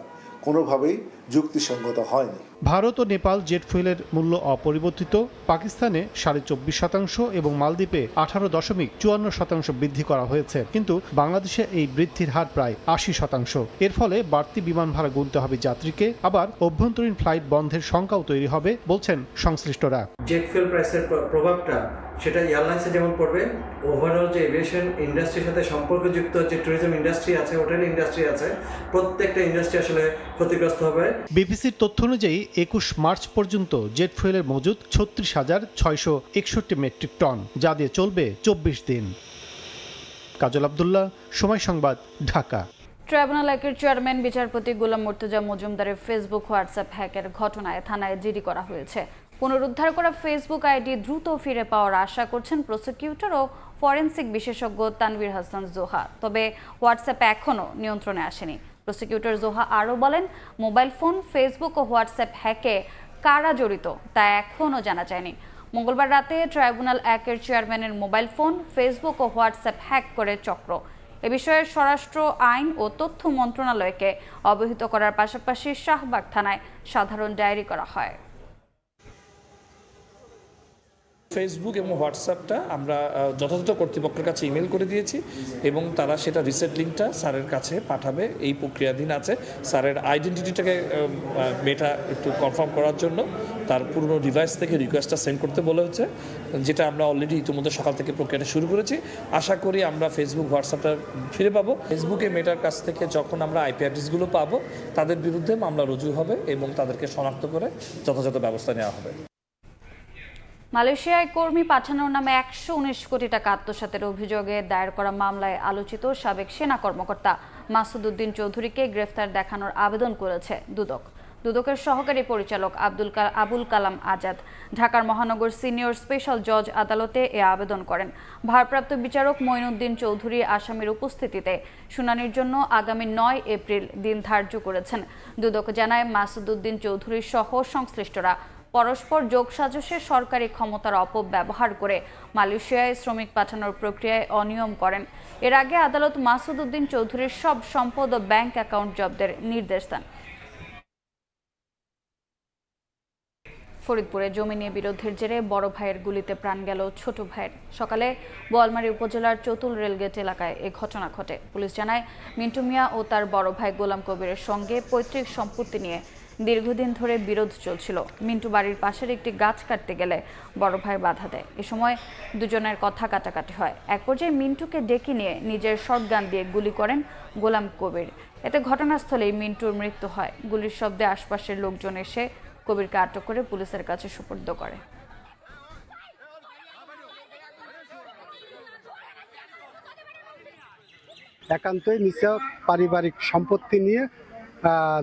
কোনোভাবেই যুক্তিসঙ্গত হয়নি। ভারত ও নেপাল জেট ফুয়েলের মূল্য অপরিবর্তিত, পাকিস্তানে 24.5% এবং মালদ্বীপে 18.54% বৃদ্ধি করা হয়েছে, কিন্তু বাংলাদেশে এই বৃদ্ধির হার প্রায় 80%। এর ফলে বাড়তি বিমান ভাড়া গুনতে হবে যাত্রীকে, আবার অভ্যন্তরীণ ফ্লাইট বন্ধের সংখ্যাও তৈরি হবে বলছেন সংশ্লিষ্টরা। জেট ফুয়েল প্রাইসের প্রভাবটা সেটা এয়ারলাইন্সে যেমন পড়বে, ওভারঅল যে এভিয়েশন ইন্ডাস্ট্রির সাথে সম্পর্কযুক্ত যে ট্যুরিজম ইন্ডাস্ট্রি আছে, হোটেল ইন্ডাস্ট্রি আছে, প্রত্যেকটা ইন্ডাস্ট্রি আসলে ক্ষতিগ্রস্ত হবে। বিবিসির তথ্য অনুযায়ী 21 মার্চ পর্যন্ত জেট ফুয়েলের মজুদ 36,661 মেট্রিক টন, যা দিয়ে চলবে 24 দিন। কাজল আব্দুল্লাহ, সময় সংবাদ, ঢাকা। ট্রাইব্যুনাল একের চেয়ারম্যান বিচারপতি গোলাম মুর্তজা মজুমদারের ফেসবুক হোয়াটসঅ্যাপ হ্যাকের ঘটনায় থানায় জিডি করা হয়েছে। পুনরুদ্ধার করা ফেসবুক আইডি দ্রুত ফিরে পাওয়ার আশা করছেন প্রসিকিউটর ও ফরেনসিক বিশেষজ্ঞ তানভীর হাসান জোহা। তবে হোয়াটসঅ্যাপ এখনও নিয়ন্ত্রণে আসেনি। প্রসিকিউটর জোহা আরও বলেন, মোবাইল ফোন, ফেসবুক ও হোয়াটসঅ্যাপ হ্যাকে কারা জড়িত তা এখনও জানা যায়নি। মঙ্গলবার রাতে ট্রাইব্যুনাল একের চেয়ারম্যানের মোবাইল ফোন, ফেসবুক ও হোয়াটসঅ্যাপ হ্যাক করে চক্র। এ বিষয়ে স্বরাষ্ট্র আইন ও তথ্য মন্ত্রণালয়কে অবহিত করার পাশাপাশি শাহবাগ থানায় সাধারণ ডায়েরি করা হয়। ফেসবুক এবং হোয়াটসঅ্যাপটা আমরা যথাযথ কর্তৃপক্ষের কাছে ইমেল করে দিয়েছি এবং তারা সেটা রিসেট লিঙ্কটা স্যারের কাছে পাঠাবে, এই প্রক্রিয়াধীন আছে। স্যারের আইডেন্টিটিটাকে মেটা একটু কনফার্ম করার জন্য তার পুরনো ডিভাইস থেকে রিকোয়েস্টটা সেন্ড করতে বলা হচ্ছে, যেটা আমরা অলরেডি ইতিমধ্যে সকাল থেকে প্রক্রিয়াটা শুরু করেছি। আশা করি আমরা ফেসবুক হোয়াটসঅ্যাপটা ফিরে পাবো। ফেসবুকে মেটার কাছ থেকে যখন আমরা আইপি অ্যাড্রেসগুলো পাবো তাদের বিরুদ্ধে মামলা রুজু হবে এবং তাদেরকে শনাক্ত করে যথাযথ ব্যবস্থা নেওয়া হবে। মালয়েশিয়ায় কর্মী পাঠানোর নামে 119 কোটি টাকা আত্মসাতের অভিযোগে দায়ের করা মামলায় আলোচিত সাবেক সেনা কর্মকর্তা মাসুদ উদ্দিন চৌধুরীকে গ্রেফতার দেখানোর আবেদন করেছে দুদক। দুদকের সহকারী পরিচালক আবুল কালাম আজাদ ঢাকার মহানগর সিনিয়র স্পেশাল জজ আদালতে এ আবেদন করেন। ভারপ্রাপ্ত বিচারক মঈনুদ্দিন চৌধুরী আসামির উপস্থিতিতে শুনানির জন্য আগামী 9 এপ্রিল দিন ধার্য করেছেন। দুদক জানায় মাসুদ উদ্দিন চৌধুরী সহ সংশ্লিষ্টরা পরস্পর যোগসাজশে সরকারি ক্ষমতার অপব্যবহার করে মালয়েশিয়ায় শ্রমিক পাঠানোর প্রক্রিয়ায় অনিয়ম করেন। এর আগে আদালত মাসুদ উদ্দিন চৌধুরীর সব সম্পদ ও ব্যাংক অ্যাকাউন্ট জব্দের নির্দেশ দেন। ফরিদপুরে জমি নিয়ে বিরোধের জেরে বড় ভাইয়ের গুলিতে প্রাণ গেল ছোট ভাইয়ের। সকালে বোয়ালমারী উপজেলার চতুল রেলগেট এলাকায় এ ঘটনা ঘটে। পুলিশ জানায় মিন্টু মিয়া ও তার বড় ভাই গোলাম কবিরের সঙ্গে পৈতৃক সম্পত্তি নিয়ে দীর্ঘদিন ধরে বিরোধ চলছিল। মিন্টু বাড়ির পাশের একটি গাছ কাটতে গেলে বড় ভাই বাধা দেয়। এ সময় দুজনের কথা কাটাকাটি হয়। এক পর্যায়ে মিন্টুকে ডেকে নিয়ে নিজের শটগান দিয়ে গুলি করেন গোলাম কবির। এতে ঘটনাস্থলেই মিন্টুর মৃত্যু হয়। গুলির শব্দে আশপাশের লোকজন এসে কবিরকে আটক করে পুলিশের কাছে সুপর্দ করে। একান্তই নিচে পারিবারিক সম্পত্তি নিয়ে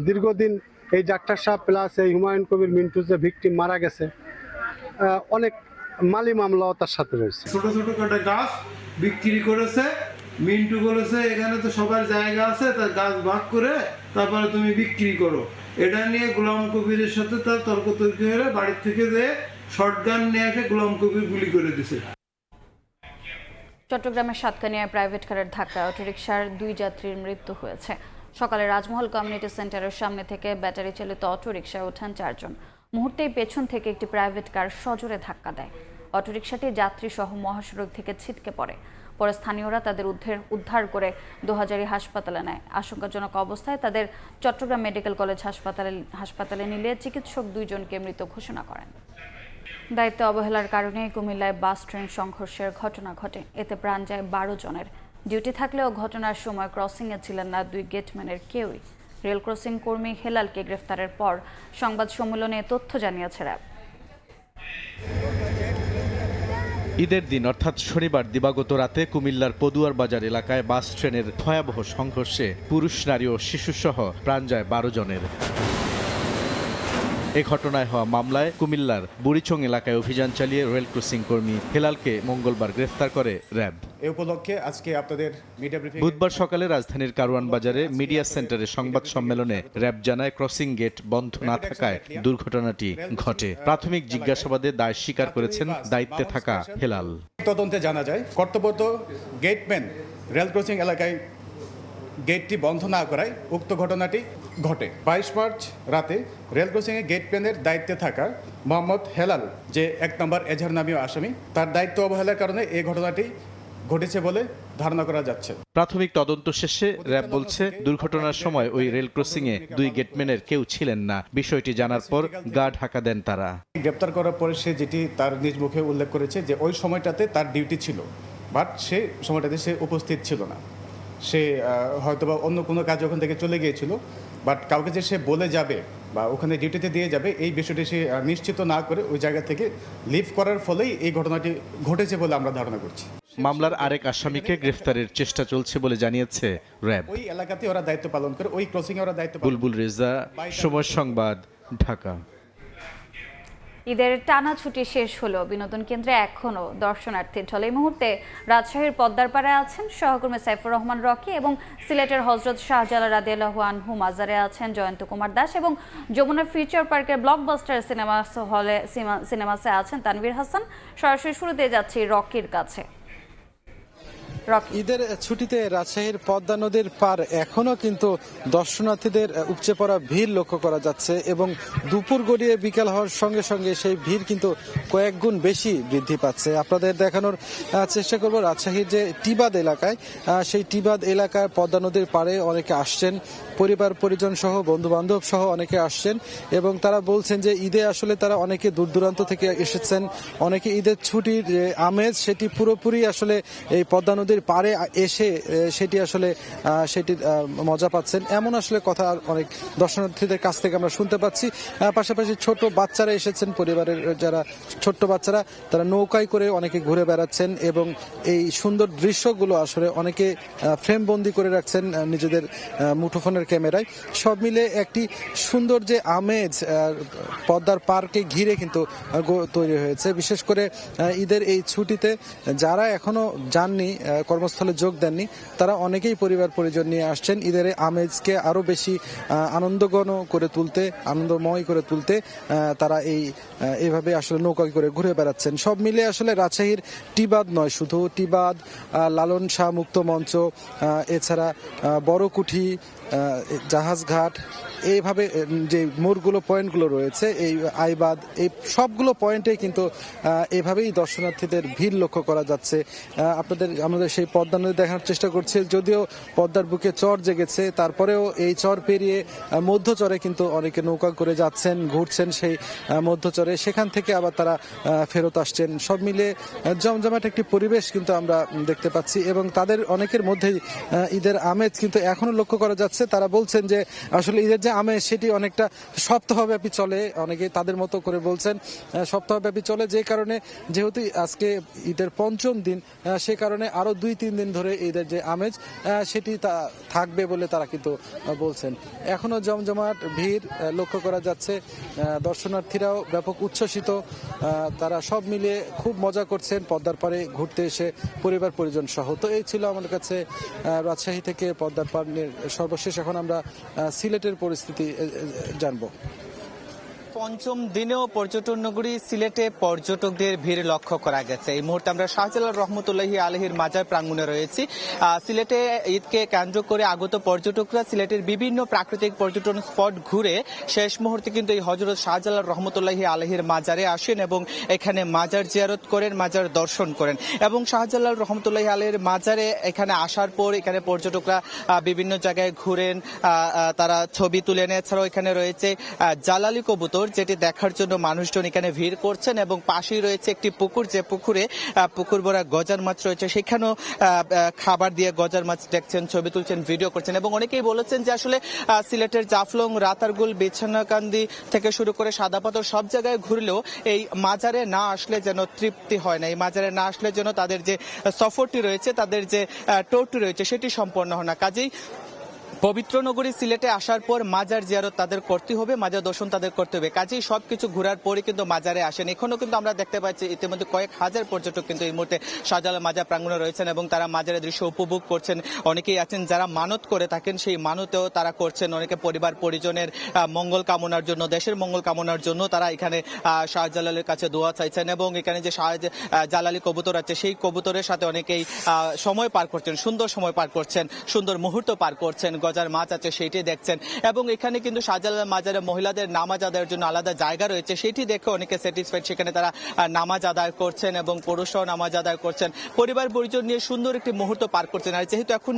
দীর্ঘদিন এই ডাক্তার সাহেব প্লাস এই হুমায়ুন কবির মিন্টু যে ভিকটিম মারা গেছে, অনেক মালি মামলাও তার সাথে রয়েছে। ছোট ছোট কটা গাছ বিক্রি করেছে, মিন্টু বলেছে এখানে তো সবার জায়গা আছে, তার গাছ ভাগ করে তারপরে তুমি বিক্রি করো। এটা নিয়ে গোলাম কবিরের সাথে তার তর্কতর্কি হয়ে বাড়ির থেকে যে শটগান নিয়ে এসে গোলাম কবির গুলি করে দিছে। চট্টগ্রামের সাতকানিয়ায় প্রাইভেট কারের ধাক্কায় অটোরিকশার 2 যাত্রীর মৃত্যু হয়েছে। সকালে রাজমহল কমিউনিটি সেন্টারের সামনে থেকে ব্যাটারি চালিত অটোরিকশায় ওঠেন 4 জন। মুহূর্তেই পেছন থেকে একটি প্রাইভেট কার সজোরে ধাক্কা দেয়। অটোরিকশাটি যাত্রী সহ মহাসড়ক থেকে ছিটকে পড়ে। পরে স্থানীয়রা তাদের উদ্ধার করে দোহাজারী হাসপাতালে নেয়। আশঙ্কাজনক অবস্থায় তাদের চট্টগ্রাম মেডিকেল কলেজ হাসপাতালে নিলে চিকিৎসক 2 জনকে মৃত ঘোষণা করেন। দায়িত্ব অবহেলার কারণে কুমিল্লায় বাস ট্রেন সংঘর্ষের ঘটনা ঘটে। এতে প্রাণ যায় 12 জনের। ডিউটি থাকলেও ঘটনার সময় ক্রসিংয়ে ছিলেন না 2 গেটম্যানের কেউই। রেল ক্রসিং কর্মী হেলালকে গ্রেফতারের পর সংবাদ সম্মেলনে তথ্য জানিয়েছে র্যাব। ঈদের দিন অর্থাৎ শনিবার দিবাগত রাতে কুমিল্লার পদুয়ার বাজার এলাকায় বাস ট্রেনের ভয়াবহ সংঘর্ষে পুরুষ, নারী ও শিশুসহ প্রাণ যায় 12 জনের। এ ঘটনায় হওয়া মামলায় কুমিল্লার বুড়িচং এলাকায় অভিযান চালিয়ে রেল ক্রসিং কর্মী হেলালকে মঙ্গলবার গ্রেফতার করে র্যাব। এই উপলক্ষে আজকে আপনাদের মিডিয়া ব্রিফিং। বুধবার সকালে রাজধানীর কারওয়ান বাজারে মিডিয়া সেন্টারে সংবাদ সম্মেলনে র্যাব জানায় ক্রসিং গেট বন্ধ না থাকায় দুর্ঘটনাটি ঘটে। প্রাথমিক জিজ্ঞাসাবাদে দায় স্বীকার করেছেন দায়িত্বে থাকা হেলাল। তদন্তে জানা যায় কর্তব্যরত গেটম্যান রেল ক্রসিং এলাকায় গেটটি বন্ধ না করায় উক্ত ঘটনাটি ঘটে। 22 মার্চ রাতে রেল ক্রসিংয়ে গেটম্যানের দায়িত্বে থাকা মোহাম্মদ হেলাল, যে 1 নম্বর এজাহার নামীয় আসামি, তার দায়িত্ব অবহেলার কারণে এই ঘটনাটি ঘটেছে বলে ধারণা করা যাচ্ছে। প্রাথমিক তদন্ত শেষে র্যাব বলছে দুর্ঘটনার সময় ওই রেল ক্রসিংয়ে 2 গেটম্যানের কেউ ছিলেন না। বিষয়টি জানার পর গা ঢাকা দেন তারা। গ্রেপ্তার করার পরে সে যেটি তার নিজ মুখে উল্লেখ করেছে যে ওই সময়টাতে তার ডিউটি ছিল, বাট সে সময়টাতে সে উপস্থিত ছিল না। সে হয়তোবা অন্য কোনো কাজ ওখান থেকে চলে গিয়েছিল, বাট কাউকে যে সে বলে যাবে বা ওখানে ডিউটিতে দিয়ে যাবে এই বিষয়টি সে নিশ্চিত না করে ওই জায়গা থেকে লিভ করার ফলেই এই ঘটনাটি ঘটেছে বলে আমরা ধারণা করছি। মামলার আরেক আসামিকে গ্রেফতারের চেষ্টা চলছে বলে জানিয়েছে র্যাব। ওই এলাকাতে ওরা দায়িত্ব পালন করে, ওই ক্রসিংয়ে ওরা দায়িত্ব। বুলবুল রেজা, সময় সংবাদ, ঢাকা। ঈদের টানা ছুটি শেষ হলো, বিনোদন কেন্দ্রে এখনও দর্শনার্থীর ঢল। এই মুহূর্তে রাজশাহীর পদ্মার পাড়ে আছেন সহকর্মী সাইফুর রহমান রকি এবং সিলেটের হজরত শাহজালাল রাদিয়াল্লাহু আনহু মাজারে আছেন জয়ন্ত কুমার দাস এবং যমুনা ফিউচার পার্কের ব্লকবাস্টার সিনেমাসে আছেন তানভীর হাসান। সরাসরি শুরুতে যাচ্ছি রকির কাছে। রকি। ঈদের ছুটিতে রাজশাহীর পদ্মা নদীর পার এখনো কিন্তু দর্শনার্থীদের উপচে পড়া ভিড় লক্ষ্য করা যাচ্ছে এবং দুপুর গড়িয়ে বিকেল হওয়ার সঙ্গে সঙ্গে সেই ভিড় কিন্তু কয়েক গুণ বেশি বৃদ্ধি পাচ্ছে। আপনাদের দেখানোর চেষ্টা করব রাজশাহীর যে টিবাদ এলাকায়, সেই টিবাদ এলাকায় পদ্মা নদীর পাড়ে অনেকে আসছেন, পরিবার পরিজন সহ বন্ধু বান্ধব সহ অনেকে আসছেন এবং তারা বলছেন যে ঈদে আসলে তারা অনেকে দূর দূরান্ত থেকে এসেছেন, অনেকে ঈদের ছুটির যে আমেজ সেটি পুরোপুরি আসলে এই পদ্মা নদীর পাড়ে এসে সেটি আসলে সেটির মজা পাচ্ছেন, এমন আসলে কথা অনেক দর্শনার্থীদের কাছ থেকে আমরা শুনতে পাচ্ছি। পাশাপাশি ছোট বাচ্চারা এসেছেন, পরিবারের যারা ছোট্ট বাচ্চারা তারা নৌকায় করে অনেকে ঘুরে বেড়াচ্ছেন এবং এই সুন্দর দৃশ্যগুলো আসলে অনেকে ফ্রেম বন্দি করে রাখছেন নিজেদের মুঠোফোনের ক্যামেরায়। সব মিলে একটি সুন্দর যে আমেজ পদ্মার পার্কে ঘিরে কিন্তু তৈরি হয়েছে। বিশেষ করে ঈদের এই ছুটিতে যারা এখনো যাননি, কর্মস্থলে যোগ দেননি, তারা অনেকেই পরিবার পরিজন নিয়ে আসছেন ঈদের আমেজকে আরো বেশি আনন্দঘন করে তুলতে, আনন্দময় করে তুলতে তারা এইভাবে আসলে নৌকায় করে ঘুরে বেড়াচ্ছেন। সব মিলে আসলে রাজশাহীর টিবাদ নয়, শুধু টিবাদ, লালন শাহ মুক্ত মঞ্চ, এছাড়া বড়কুঠি, জাহাজঘাট, এইভাবে যে মোড়গুলো পয়েন্টগুলো রয়েছে, এই আইবাদ, এই সবগুলো পয়েন্টে কিন্তু এভাবেই দর্শনার্থীদের ভিড় লক্ষ্য করা যাচ্ছে। আমাদের সেই পদ্মা নদী দেখানোর চেষ্টা করছে, যদিও পদ্মার বুকে চর জেগেছে, তারপরেও এই চর পেরিয়ে মধ্যচরে কিন্তু অনেকে নৌকা করে যাচ্ছেন, ঘুরছেন সেই মধ্যচরে, সেখান থেকে আবার তারা ফেরত আসছেন। সব মিলে জমজমাট একটি পরিবেশ কিন্তু আমরা দেখতে পাচ্ছি এবং তাদের অনেকের মধ্যেই ঈদের আমেজ কিন্তু এখনো লক্ষ্য করা যাচ্ছে। তারা বলছেন যে আসলে ঈদের যে আমেজ সেটি অনেকটা সপ্তাহব্যাপী চলে, অনেকে তাদের মতো করে বলছেন সপ্তাহব্যাপী চলে, যে কারণে যেহেতু আজকে ঈদের পঞ্চম দিন, সে কারণে আরো 2-3 দিন ধরে ঈদের যে আমেজ সেটি থাকবে বলে তারা কিন্তু বলছেন। এখনো জমজমাট ভিড় লক্ষ্য করা যাচ্ছে, দর্শনার্থীরাও ব্যাপক উচ্ছ্বসিত, তারা সব মিলিয়ে খুব মজা করছেন পদ্মার পাড়ে ঘুরতে এসে পরিবার পরিজন সহ। তো এই ছিল আমাদের কাছে রাজশাহী থেকে পদ্মার পাড়ের সর্বশেষ। এখন আমরা সিলেটের পরিস্থিতি জানবো। পঞ্চম দিনেও পর্যটন নগরী সিলেটে পর্যটকদের ভিড় লক্ষ্য করা গেছে। এই মুহূর্তে আমরা শাহজালাল রহমতুল্লাহি আলাইহির মাজার প্রাঙ্গণে রয়েছি। সিলেটে ঈদকে কেন্দ্র করে আগত পর্যটকরা সিলেটের বিভিন্ন প্রাকৃতিক পর্যটন স্পট ঘুরে শেষ মুহূর্তে কিন্তু এই হযরত শাহজালাল রহমতুল্লাহি আলাইহির মাজারে আসেন এবং এখানে মাজার জিয়ারত করেন, মাজার দর্শন করেন এবং শাহজালাল রহমতুল্লাহি আলাইহির মাজারে এখানে আসার পর এখানে পর্যটকরা বিভিন্ন জায়গায় ঘুরেন, তারা ছবি তুলেন। এছাড়াও এখানে রয়েছে জালালি কবুতর, যেটি দেখার জন্য মানুষজন এখানে ভিড় করছেন এবং পাশেই রয়েছে একটি পুকুর, যে পুকুরে পুকুর ভরা গজার মাছ রয়েছে, সেখানেও খাবার দিয়ে গজার মাছ দেখছেন, ছবি তুলছেন, ভিডিও করছেন এবং অনেকেই বলেছেন যে আসলে সিলেটের জাফলং, রাতারগুল, বিছানাকান্দি থেকে শুরু করে সাদাপাথর সব জায়গায় ঘুরলেও এই মাজারে না আসলে যেন তৃপ্তি হয় না, এই মাজারে না আসলে যেন তাদের যে সফরটি রয়েছে, তাদের যে ট্যুরটি রয়েছে সেটি সম্পন্ন হয় না। কাজেই পবিত্র নগরী সিলেটে আসার পর মাজার জিয়ারত তাদের করতে হবে, মাজার দর্শন তাদের করতে হবে। কাজেই সবকিছু ঘোরার পরে কিন্তু মাজারে আসেন। এখনো কিন্তু আমরা দেখতে পাচ্ছি ইতিমধ্যে কয়েক হাজার পর্যটক কিন্তু এই মুহূর্তে শাহজালাল মাজার প্রাঙ্গণে রয়েছেন এবং তারা মাজারের দৃশ্য উপভোগ করছেন। অনেকেই আছেন যারা মানত করে থাকেন, সেই মানতেও তারা করছেন। অনেকে পরিবার পরিজনের মঙ্গল কামনার জন্য, দেশের মঙ্গল কামনার জন্য তারা এখানে শাহজালালের কাছে দোয়া চাইছেন এবং এখানে যে জালালি কবুতর আছে সেই কবুতরের সাথে অনেকেই সময় পার করছেন, সুন্দর সময় পার করছেন, সুন্দর মুহূর্ত পার করছেন। গজার মাছ আছে সেইটি দেখছেন এবং এখানে কিন্তু শাহজালাল মাজারে মহিলাদের নামাজ আদায়ের জন্য আলাদা জায়গা রয়েছে, সেটি দেখে অনেকে স্যাটিসফাইড। সেখানে তারা নামাজ আদায় করছেন এবং পুরুষরাও নামাজ আদায় করছেন, পরিবার পরিজন নিয়ে সুন্দর একটি মুহূর্ত পার করছেন। আর যেহেতু এখন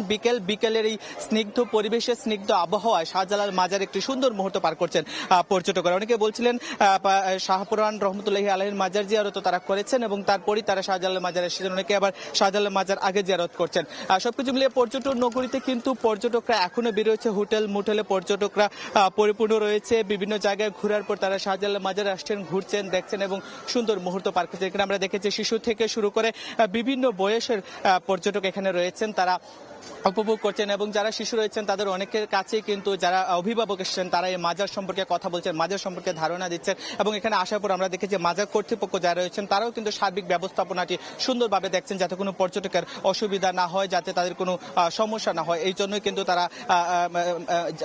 বিকেলের এই স্নিগ্ধ পরিবেশে, স্নিগ্ধ আবহাওয়ায় শাহজালাল মাজার একটি সুন্দর মুহূর্ত পার করছেন পর্যটকরা। অনেকে বলছিলেন শাহপুরান রহমতুল্লাহি আলাইহির মাজার জিয়ারত তারা করেছেন এবং তারপরই তারা শাহজালাল মাজারে এসেছেন, অনেকে আবার শাহজালাল মাজার আগে জিয়ারত করছেন। সবকিছু মিলিয়ে পর্যটন নগরীতে কিন্তু পর্যটকরা এখনো বেরোচ্ছে, হোটেল মোটেলে পর্যটকরা পরিপূর্ণ রয়েছে। বিভিন্ন জায়গায় ঘোরার পর তারা শাহজালাল মাজারে আসছেন, ঘুরছেন, দেখছেন এবং সুন্দর মুহূর্ত পার করছেন। এখানে আমরা দেখেছি শিশু থেকে শুরু করে বিভিন্ন বয়সের পর্যটক এখানে রয়েছেন, তারা উপভোগ করছেন এবং যারা শিশু রয়েছেন তাদের অনেকের কাছেই কিন্তু যারা অভিভাবক এসেছেন তারা এই মাজার সম্পর্কে কথা বলছেন, মাজার সম্পর্কে ধারণা দিচ্ছেন এবং এখানে আসার পর আমরা দেখেছি মাজার কর্তৃপক্ষ যারা রয়েছেন তারাও কিন্তু সার্বিক ব্যবস্থাপনাটি সুন্দরভাবে দেখছেন, যাতে কোনো পর্যটকের অসুবিধা না হয়, যাতে তাদের কোনো সমস্যা না হয়। এই জন্যই কিন্তু তারা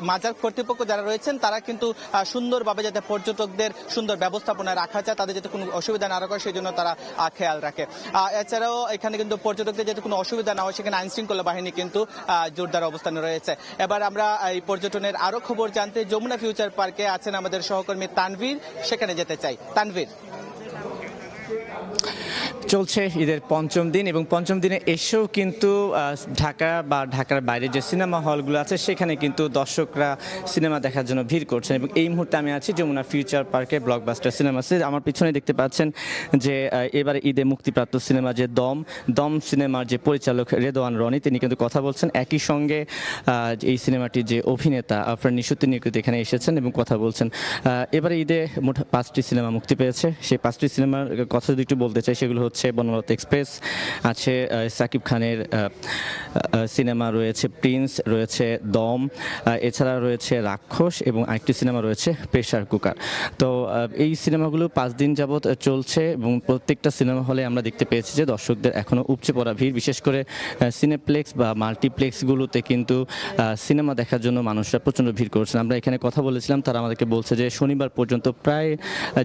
মাজার কর্তৃপক্ষ যারা রয়েছেন তারা কিন্তু সুন্দরভাবে যাতে পর্যটকদের সুন্দর ব্যবস্থাপনা রাখা যায়, তাদের যাতে কোনো অসুবিধা না রাখে সেই জন্য তারা খেয়াল রাখে। এছাড়াও এখানে কিন্তু পর্যটকদের যাতে কোনো অসুবিধা না হয় সেখানে আইনশৃঙ্খলা বাহিনী কিন্তু জোরদার অবস্থানে রয়েছে। এবার আমরা এই পর্যটনের আরো খবর জানতে যমুনা ফিউচার পার্কে আছেন আমাদের সহকর্মী তানভীর, সেখানে যেতে চাই। তানভীর। চলছে ঈদের পঞ্চম দিন এবং পঞ্চম দিনে এসেও কিন্তু ঢাকা বা ঢাকার বাইরে যে সিনেমা হলগুলো আছে সেখানে কিন্তু দর্শকরা সিনেমা দেখার জন্য ভিড় করছেন এবং এই মুহূর্তে আমি আছি যমুনা ফিউচার পার্কে ব্লকবাস্টার সিনেমাসে। আমার পিছনে দেখতে পাচ্ছেন যে এবারে ঈদে মুক্তিপ্রাপ্ত সিনেমা যে দম সিনেমার যে পরিচালক রেদওয়ান রনি তিনি কিন্তু কথা বলছেন। একই সঙ্গে এই সিনেমাটির যে অভিনেতা আফরান নিশো তিনি কিন্তু এখানে এসেছেন এবং কথা বলছেন। এবারে ঈদে মোট 5টি সিনেমা মুক্তি পেয়েছে। সেই 5টি সিনেমার কথা যদি একটু বলতে চাই সেগুলো হচ্ছে বনলতা এক্সপ্রেস, আছে সাকিব খানের সিনেমা রয়েছে প্রিন্স, রয়েছে দম, এছাড়া রয়েছে রাক্ষস এবং আরেকটি সিনেমা রয়েছে প্রেসার কুকার। তো এই সিনেমাগুলো 5 দিন যাবৎ চলছে এবং প্রত্যেকটা সিনেমা হলে আমরা দেখতে পেয়েছি যে দর্শকদের এখনও উপচে পড়া ভিড়। বিশেষ করে সিনেপ্লেক্স বা মাল্টিপ্লেক্সগুলোতে কিন্তু সিনেমা দেখার জন্য মানুষরা প্রচণ্ড ভিড় করছেন। আমরা এখানে কথা বলেছিলাম, তারা আমাদেরকে বলছে যে শনিবার পর্যন্ত প্রায়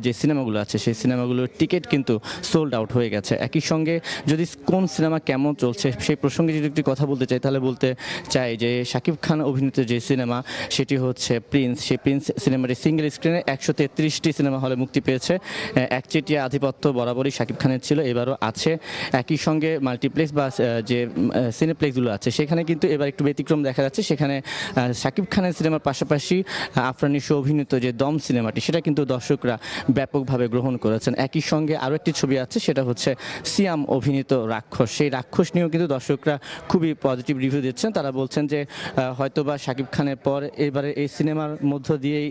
যে সিনেমাগুলো আছে সেই সিনেমাগুলোর টিকিট কিন্তু সোল্ড আউট হয়ে গেছে। একই সঙ্গে যদি কোন সিনেমা কেমন চলছে সেই প্রসঙ্গে যদি একটি কথা বলতে চাই তাহলে বলতে চাই যে শাকিব খান অভিনীত যে সিনেমা সেটি হচ্ছে প্রিন্স। সেই প্রিন্স সিনেমাটি সিঙ্গেল স্ক্রিনে 133টি সিনেমা হলে মুক্তি পেয়েছে। একচেটিয়া আধিপত্য বরাবরই শাকিব খানের ছিল, এবারও আছে। একই সঙ্গে মাল্টিপ্লেক্স বা যে সিনেপ্লেক্সগুলো আছে সেখানে কিন্তু এবার একটু ব্যতিক্রম দেখা যাচ্ছে। সেখানে শাকিব খানের সিনেমার পাশাপাশি আফরান নিশো অভিনীত যে দম সিনেমাটি সেটা কিন্তু দর্শকরা ব্যাপকভাবে গ্রহণ করেছেন। একই সঙ্গে আরও একটি ছবি আছে, সেটা হচ্ছে সিয়াম অভিনীত রাক্ষস। সেই রাক্ষস নিয়েও কিন্তু দর্শকরা খুবই পজিটিভ রিভিউ দিচ্ছেন। তারা বলছেন যে হয়তোবা শাকিব খানের পর এবারে এই সিনেমার মধ্য দিয়েই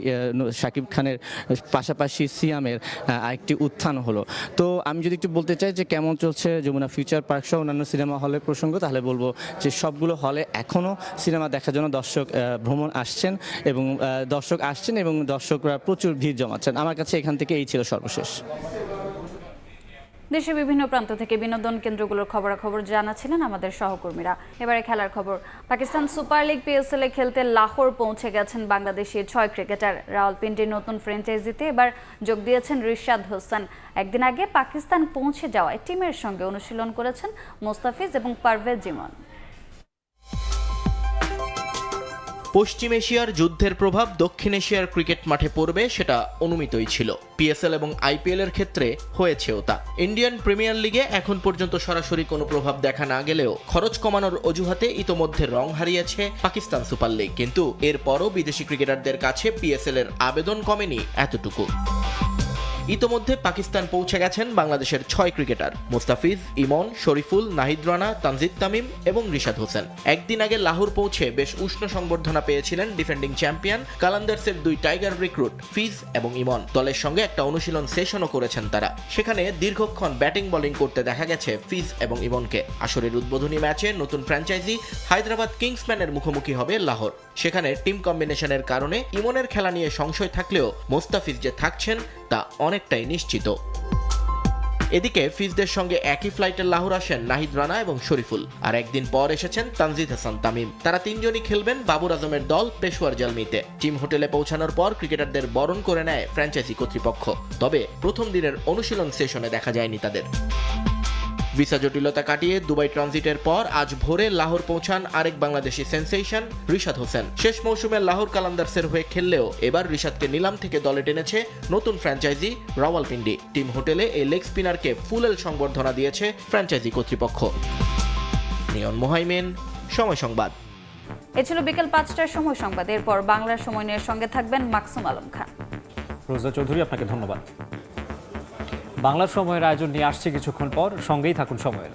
শাকিব খানের পাশাপাশি সিয়ামের আরেকটি উত্থান হলো। তো আমি যদি একটু বলতে চাই যে কেমন চলছে যমুনা ফিউচার পার্ক সহ অন্যান্য সিনেমা হলের প্রসঙ্গ, তাহলে বলবো যে সবগুলো হলে এখনও সিনেমা দেখার জন্য দর্শক আসছেন এবং দর্শকরা প্রচুর ভিড় জমাচ্ছেন। আমার কাছে এখান থেকে এই ছিল সর্বশেষ। দেশের বিভিন্ন প্রান্ত থেকে বিনোদন কেন্দ্রগুলোর খবরাখবর জানাচ্ছিলেন আমাদের সহকর্মীরা। এবারে খেলার খবর। পাকিস্তান সুপার লিগ পিএসএল এ খেলতে লাহোর পৌঁছে গেছেন বাংলাদেশের 6 ক্রিকেটার। রাওয়ালপিন্ডির নতুন ফ্র্যাঞ্চাইজিতে এবার যোগ দিয়েছেন রিশাদ হোসেন। একদিন আগে পাকিস্তান পৌঁছে যাওয়ায় টিমের সঙ্গে অনুশীলন করেছেন মোস্তাফিজ এবং পারভেজ ইমন। পশ্চিম এশিয়ার যুদ্ধের প্রভাব দক্ষিণ এশিয়ার ক্রিকেট মাঠে পড়বে সেটা অনুমিতই ছিল। পিএসএল এবং আইপিএল এর ক্ষেত্রে হয়েছেও তা। ইন্ডিয়ান প্রিমিয়ার লিগে এখন পর্যন্ত সরাসরি কোনো প্রভাব দেখা না গেলেও খরচ কমানোর অজুহাতে ইতোমধ্যে রং হারিয়েছে পাকিস্তান সুপার লিগ। কিন্তু এরপরও বিদেশি ক্রিকেটারদের কাছে পিএসএল এর আবেদন কমেনি এতটুকু। ইতোমধ্যে পাকিস্তান পৌঁছে গেছেন বাংলাদেশের 6 ক্রিকেটার মোস্তাফিজ, ইমন, শরীফুল, নাহিদ রানা, তানজিদ তামিম এবং রিশাদ হোসেন। একদিন আগে লাহোর পৌঁছে বেশ উষ্ণ সংবর্ধনা পেয়েছিলেন ডিফেন্ডিং চ্যাম্পিয়ন কালান্দার্সের 2 টাইগার রিক্রুট ফিজ এবং ইমন। দলের সঙ্গে একটা অনুশীলন সেশনও করেছেন তারা। সেখানে দীর্ঘক্ষণ ব্যাটিং বোলিং করতে দেখা গেছে ফিজ এবং ইমনকে। আসরের উদ্বোধনী ম্যাচে নতুন ফ্র্যাঞ্চাইজি হায়দ্রাবাদ কিংসম্যানের মুখোমুখি হবে লাহোর। সেখানে টিম কম্বিনেশনের কারণে ইমনের খেলা নিয়ে সংশয় থাকলেও মোস্তাফিজ যে থাকছেন তা অনেকটাই নিশ্চিত। এদিকে ফিজদের সঙ্গে একই ফ্লাইটে লাহোর আসেন নাহিদ রানা এবং শরীফুল। আর একদিন পর এসেছেন তানজিদ হাসান তামিম। তারা তিনজনই খেলবেন বাবর আজমের দল পেশোয়ার জালমিতে। টিম হোটেলে পৌঁছানোর পর ক্রিকেটারদের বরণ করে নেয় ফ্র্যাঞ্চাইজি কর্তৃপক্ষ। তবে প্রথম দিনের অনুশীলন সেশনে দেখা যায়নি তাদের। ভিসা জটিলতা কাটিয়ে দুবাই ট্রানজিটের পর আজ ভোরে লাহোর পৌঁছান আরেক বাংলাদেশি সেন্সেশন রিশাদ হোসেন। শেষ মৌসুমে লাহোর কালান্দার্সের হয়ে খেললেও এবার রিশাদকে নিলাম থেকে দলে টেনেছে নতুন ফ্র্যাঞ্চাইজি রাওয়ালপিন্ডি। টিম হোটেলে এই লেগ স্পিনারকে ফুল সংবর্ধনা দিয়েছে ফ্র্যাঞ্চাইজি কর্তৃপক্ষ। নিয়ন মোহাইমেন, সময় সংবাদ। এ ছিল বিকেল 5টার সময় সংবাদ। এরপর বাংলার সময় নিয়ে সঙ্গে থাকবেন মাকসুম আলম খান। রোজা চৌধুরী, আপনাকে ধন্যবাদ। বাংলার সময়ের আয়োজন নিয়ে আসছে কিছুক্ষণ পর, সঙ্গেই থাকুন সময়ের।